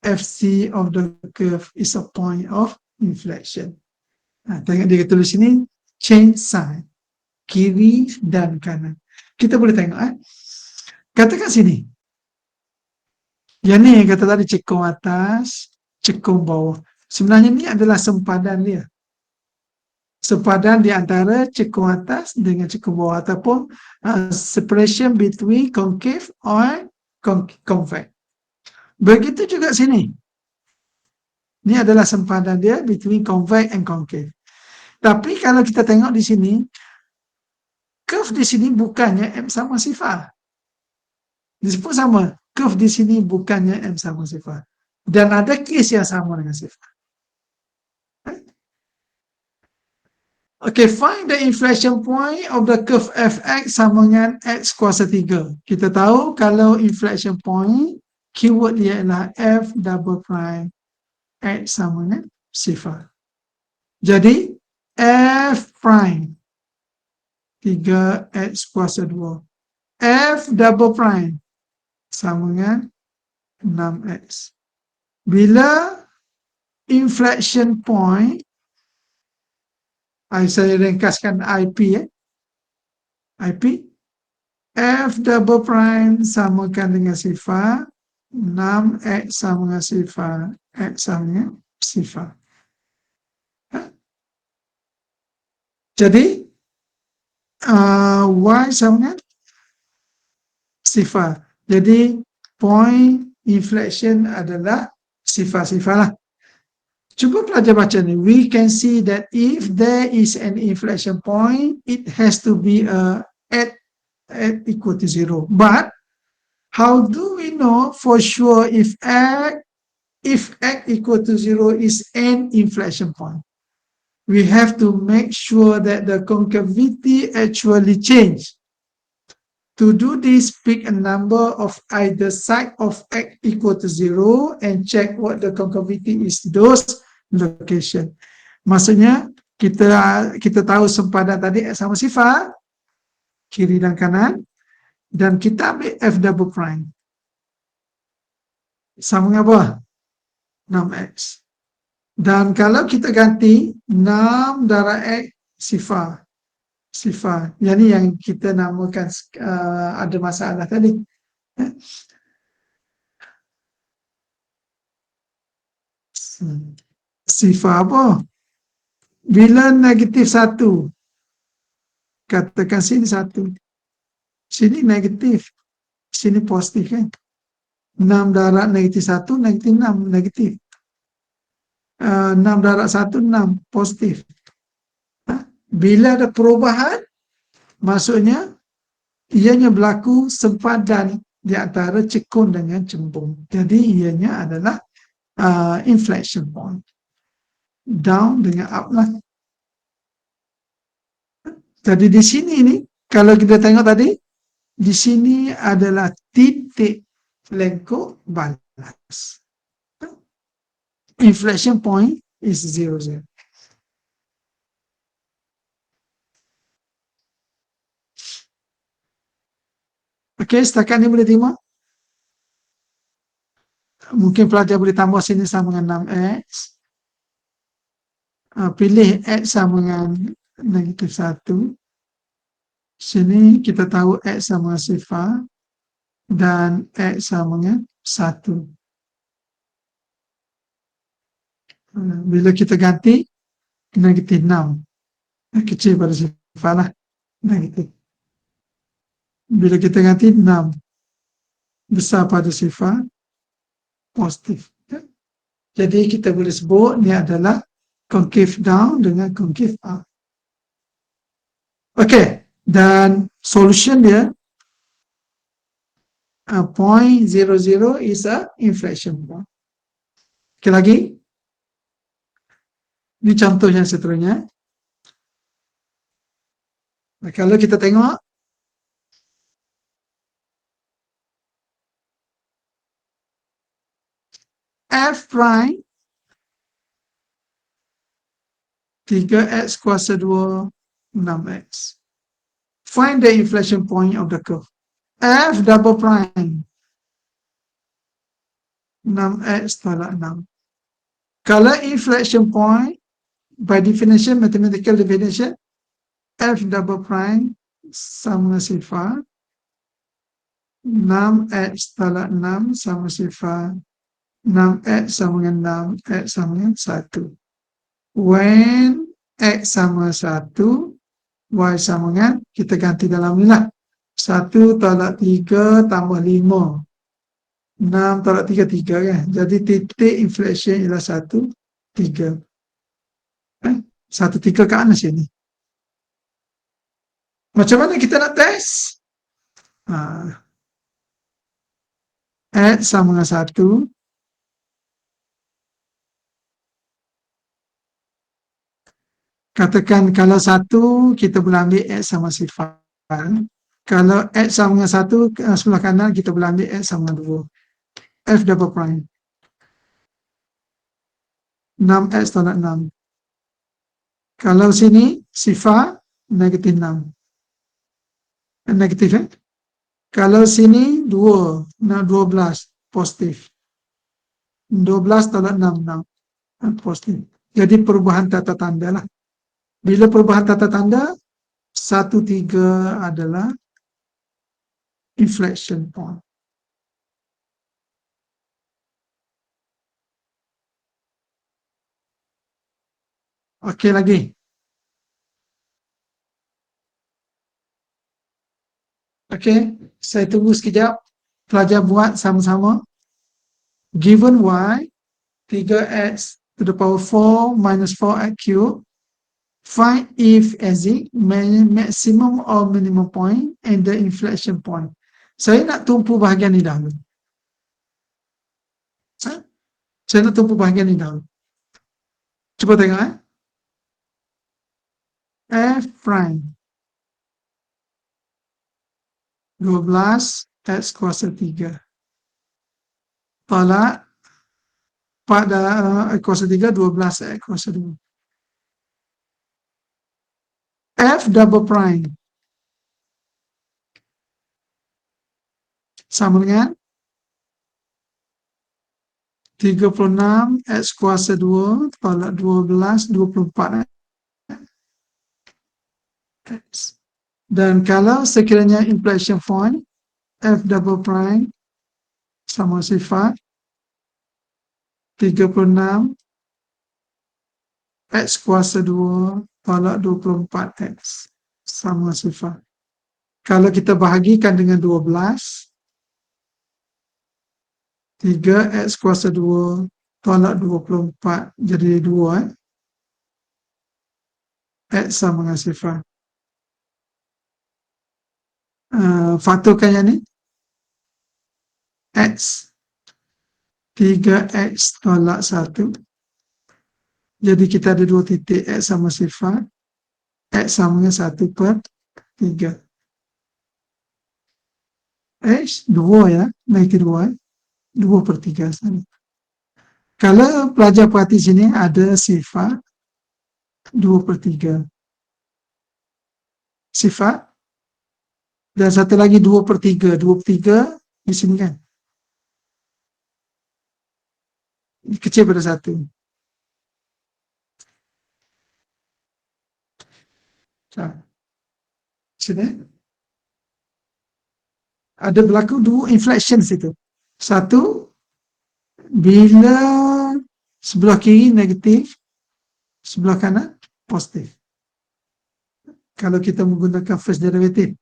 FC of the curve is a point of inflection. Tengok dia tulis sini, change sign, kiri dan kanan. Kita boleh tengok katakan sini, yang ni kata tadi cekung atas, cekung bawah. Sebenarnya ni adalah sempadan dia. sepadan di antara cekung atas dengan cekung bawah, ataupun separation between concave or convex. Begitu juga sini. Ini adalah sempadan dia between convex and concave. Tapi kalau kita tengok di sini, curve di sini bukannya M sama sifar. Disebut sama, curve di sini bukannya M sama sifar. Dan ada case yang sama dengan sifar. Okay, find the inflection point of the curve fx sama dengan x kuasa 3. Kita tahu kalau inflection point, keyword dia adalah f double prime x sama dengan sifar. Jadi, f prime 3x kuasa 2. F double prime sama dengan 6x. Bila inflection point, saya ringkaskan IP, IP, F double prime samakan dengan sifar, 6x sama dengan sifar, x sama dengan sifar. Jadi, y sama dengan sifar. Jadi, point inflection adalah sifar-sifar lah. Cuba pelajar baca ni. We can see that if there is an inflection point, it has to be at equal to 0. But how do we know for sure if x equal to 0 is an inflection point? We have to make sure that the concavity actually change. To do this, pick a number of either side of x equal to 0 and check what the concavity is those location. Maksudnya, kita tahu sempadan tadi x sama sifar, kiri dan kanan, dan kita ambil f double prime. Sama dengan apa? 6x. Dan kalau kita ganti 6 darab x sifar, yang ni yang kita namakan ada masalah tadi. Sifar apa? Bila negatif 1, katakan sini 1, sini negatif, sini positif kan? 6 darab negatif 1, negatif 6, negatif. 6 darab 1, 6, positif. Bila ada perubahan, maksudnya ianya berlaku sempadan di antara cekung dengan cembung. Jadi ianya adalah inflection point. Down dengan up lah. Jadi di sini ni, kalau kita tengok tadi, di sini adalah titik lengkuk balas. Inflection point is 0, 0. Okey, setakat ni boleh terima? Mungkin pelajar boleh tambah sini sama dengan 6x. Pilih x sama dengan negatif 1. Sini kita tahu x sama sifar dan x sama dengan 1. Bila kita ganti, negatif 6. Kecil pada sifar lah. Negatif. Bila kita ganti 6, besar pada sifar, positif. Jadi kita boleh sebut ni adalah concave down dengan concave up. Okey, dan solution dia point 0, 0 is a inflection point. Okey lagi. Ini contoh yang seterusnya. Kalau kita tengok f prime 3x kuasa 2, 6x. Find the inflection point of the curve. F double prime 6x tolak 6. Kalau inflection point, by definition, mathematical definition, f double prime sama sifar 6x tolak 6 sama sifar 6x sama dengan 6, x sama dengan 1. When X sama 1, Y sama dengan, kita ganti dalam ni lah. 1 tolak 3 tambah 5. 6 tolak 3, 3 kan. Jadi titik inflection ialah 1, 3. 1, 3 kat mana sini? Macam mana kita nak test? X sama dengan 1. Katakan kalau 1, kita boleh ambil X sama sifar. Kalau X sama dengan 1, sebelah kanan kita boleh ambil X sama dengan 2. F double prime. 6X tolak 6. Kalau sini sifar, negatif 6. Negatif kan? Kalau sini 2, nak 12, positif. 12 tolak 6, 6. Positif. Jadi perubahan tata tanda lah. Bila perubahan tata tanda, 1, 3 adalah inflection point. Okey lagi. Okey, saya tunggu sekejap. Pelajar buat sama-sama. Given y, 3x to the power 4 minus 4x cubed. Find if as it maximum or minimum point and the inflection point. Saya nak tumpu bahagian ni dahulu. Saya nak tumpu bahagian ni dahulu. Cuba tengok F prime 12 X kuasa 3 tolak pada X kuasa 3 12 X kuasa 2. F double prime sama dengan 36 X kuasa 2 tolak 12 24 X. Dan kalau sekiranya inflection point F double prime sama sifar 36 X kuasa 2 tolak 24X sama sifar. Kalau kita bahagikan dengan 12, 3X kuasa 2 tolak 24 jadi 2. X sama dengan sifar. Faktorkan yang ni. X 3X tolak 1. Jadi kita ada 2 titik. X sama sifar. X sama dengan 1/3. X 2 ya. Naik ke 2. 2/3 sana. Kalau pelajar perhati sini ada sifar 2/3. Sifar. Dan satu lagi 2/3. 2/3 di sini kan. Kecil pada 1. Sini. Ada berlaku 2 inflection situ. 1, bila sebelah kiri negatif, sebelah kanan positif. Kalau kita menggunakan first derivative.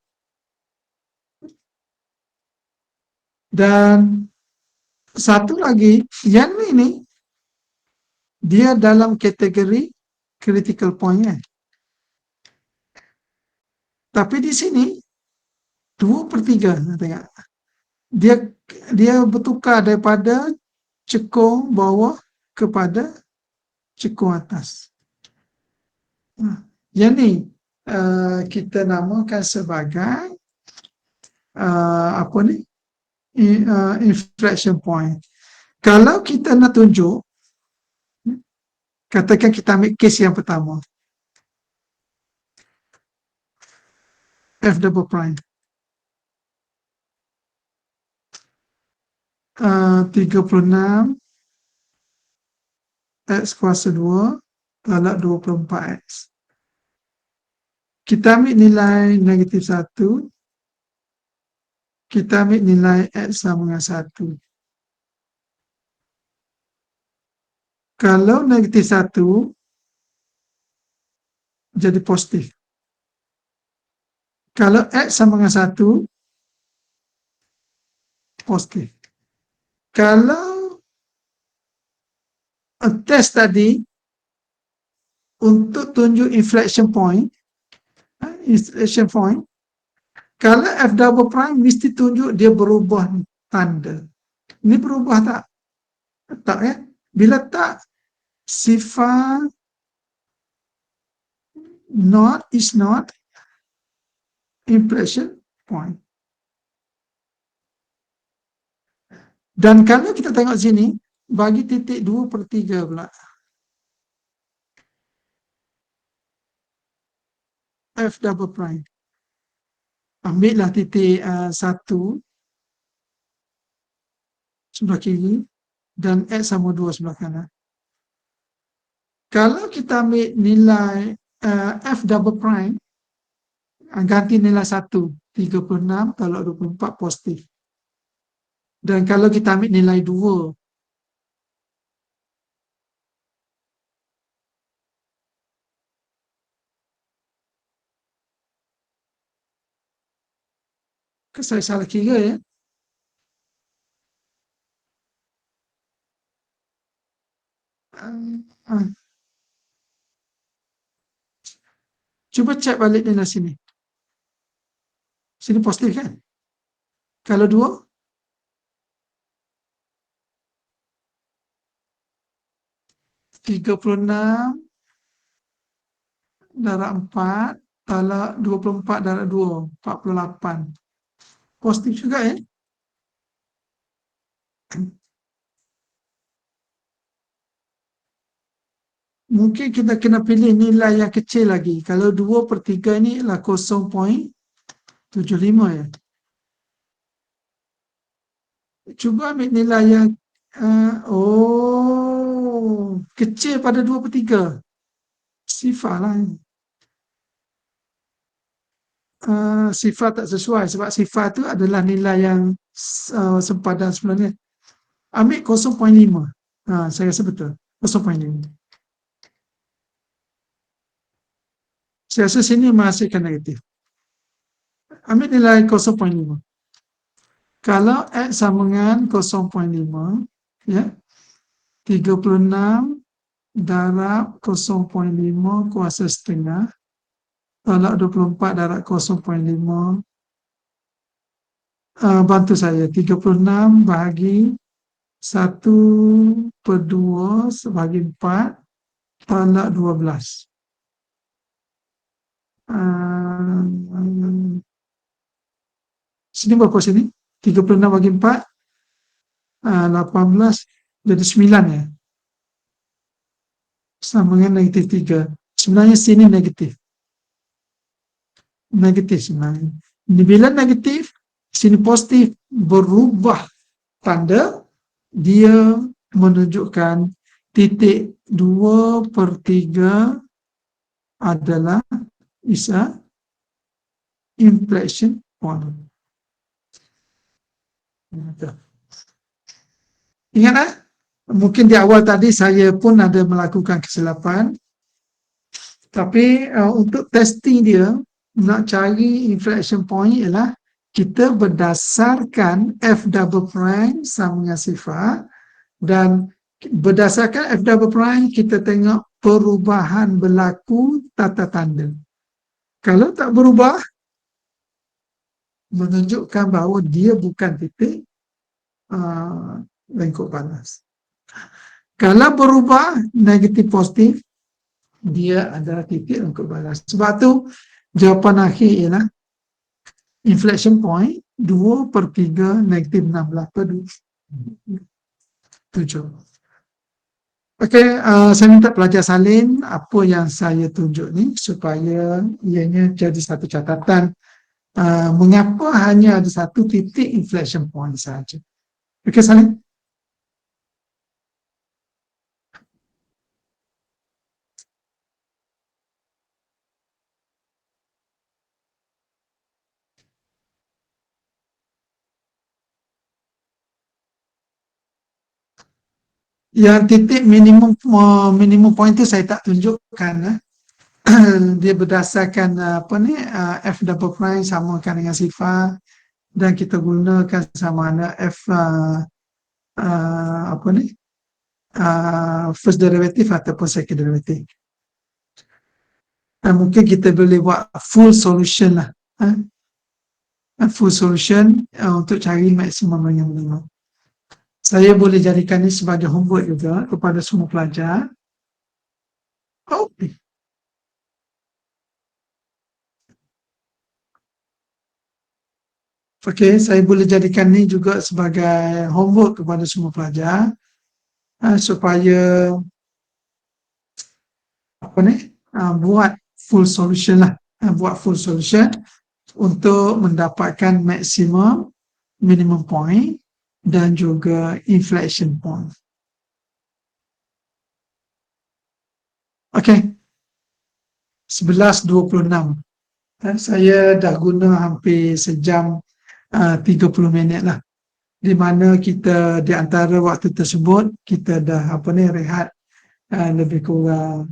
Dan satu lagi, yang ini dia dalam kategori critical point ya. Tapi di sini 2/3 tengok. Dia bertukar daripada cekung bawah kepada cekung atas. Yang ni kita namakan sebagai apa ni? Inflection point. Kalau kita nak tunjuk, katakan kita ambil kes yang pertama. F double prime. 36 X kuasa 2 tolak 24X. Kita ambil nilai negatif 1. Kita ambil nilai X sama dengan 1. Kalau negatif 1, jadi positif. Kalau X sama dengan 1, positif. Kalau test tadi untuk tunjuk inflection point, kalau F double prime mesti tunjuk dia berubah tanda. Ini berubah tak? Tak ya? Bila tak, sifar not is not inflection point. Dan kalau kita tengok sini, bagi titik 2/3 pula. F double prime. Ambillah titik 1 sebelah kiri dan X sama 2 sebelah kanan. Kalau kita ambil nilai F double prime, ganti nilai 1, 36, kalau 24 positif. Dan kalau kita ambil nilai 2, saya salah kira ya. Cuba cek balik nilai sini. Sini positif kan? Kalau 2, 36 darab 4, kalau 24 darab 2, 48. Positif juga ya. Mungkin kita kena pilih nilai yang kecil lagi. Kalau 2/3 ni adalah 0.75 ya. Cuba ambil nilai yang kecil pada 2/3. Sifar lah. Sifar tak sesuai sebab sifar tu adalah nilai yang sempadan sebenarnya. Ambil 0.5. Saya rasa betul. 0.5. Saya rasa sini menghasilkan negatif. Ambil nilai 0.5. Kalau X sama dengan 0.5, ya, 36 darab 0.5 kuasa setengah, tolak 24 darab 0.5, bantu saya, 36 bahagi 1/2 sebagi 4, tolak 12. Sini berapa sini? 36 bagi 4, 18, jadi 9 ya. Sama dengan negatif 3. Sebenarnya sini negatif. Negatif sebenarnya. Bila negatif, sini positif, berubah tanda, dia menunjukkan titik 2/3 adalah bisa inflection point. Ingat mungkin di awal tadi saya pun ada melakukan kesilapan, tapi untuk testing dia, nak cari inflection point ialah kita berdasarkan F double prime sama dengan sifar, dan berdasarkan F double prime kita tengok perubahan berlaku tata tanda. Kalau tak berubah, menunjukkan bahawa dia bukan titik lengkuk balas. Kalau berubah negatif positif, dia adalah titik lengkuk balas. Sebab tu jawapan akhir ialah inflection point 2/3 negatif 16/7. Okey, saya minta pelajar salin apa yang saya tunjuk ni supaya ianya jadi satu catatan. Mengapa hanya ada satu titik inflection point saja? Okey, salin. Yang titik minimum point tu saya tak tunjukkan. dia berdasarkan f double prime samakan dengan sifar, dan kita gunakan sama ada f first derivative ataupun second derivative. Dan mungkin kita boleh buat full solution lah, full solution untuk cari maksimum yang minimum. Saya boleh jadikan ini sebagai homework juga kepada semua pelajar. Okey, saya boleh jadikan ini juga sebagai homework kepada semua pelajar, supaya buat full solution lah, buat full solution untuk mendapatkan maksimum, minimum point dan juga inflection point. Okey, 11:26. Saya dah guna hampir sejam 30 minit lah, di mana kita di antara waktu tersebut kita dah rehat lebih kurang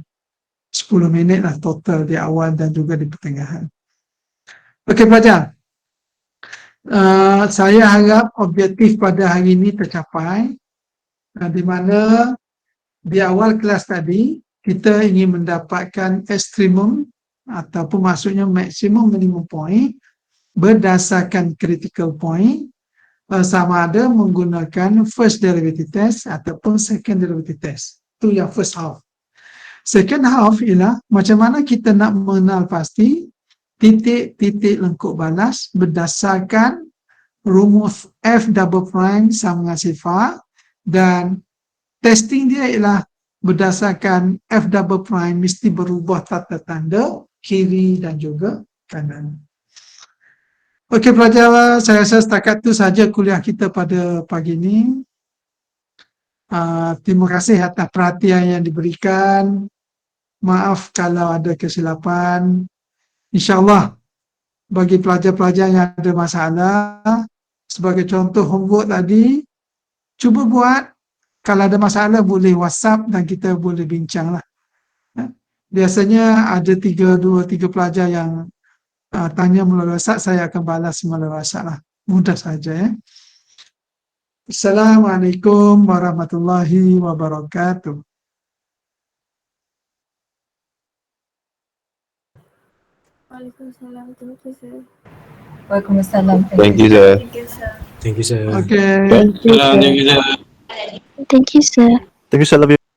10 minit lah total di awal dan juga di pertengahan. Okey pelajar, saya harap objektif pada hari ini tercapai, di mana di awal kelas tadi kita ingin mendapatkan ekstremum ataupun maksudnya maksimum minimum point berdasarkan critical point, sama ada menggunakan first derivative test ataupun second derivative test. Itu yang first half. Second half ialah macam mana kita nak mengenal pasti titik-titik lengkuk balas berdasarkan rumus f double prime sama dengan sifar, dan testing dia ialah berdasarkan f double prime mesti berubah tata tanda kiri dan juga kanan. Okey pelajar, saya rasa setakat itu saja kuliah kita pada pagi ini. Terima kasih atas perhatian yang diberikan. Maaf kalau ada kesilapan. InsyaAllah bagi pelajar-pelajar yang ada masalah, sebagai contoh homework tadi, cuba buat. Kalau ada masalah boleh WhatsApp dan kita boleh bincang lah. Biasanya ada 2-3 pelajar yang tanya melalui WhatsApp, saya akan balas melalui WhatsApp lah. Mudah saja ya. Assalamualaikum warahmatullahi wabarakatuh. Waalaikumsalam. Thank you, sir. Waalaikumsalam. Thank you, sir. Thank you, sir. Thank you, sir. Okay. Thank you, sir. Thank you, sir. Thank you, sir. Thank you, sir. Love you.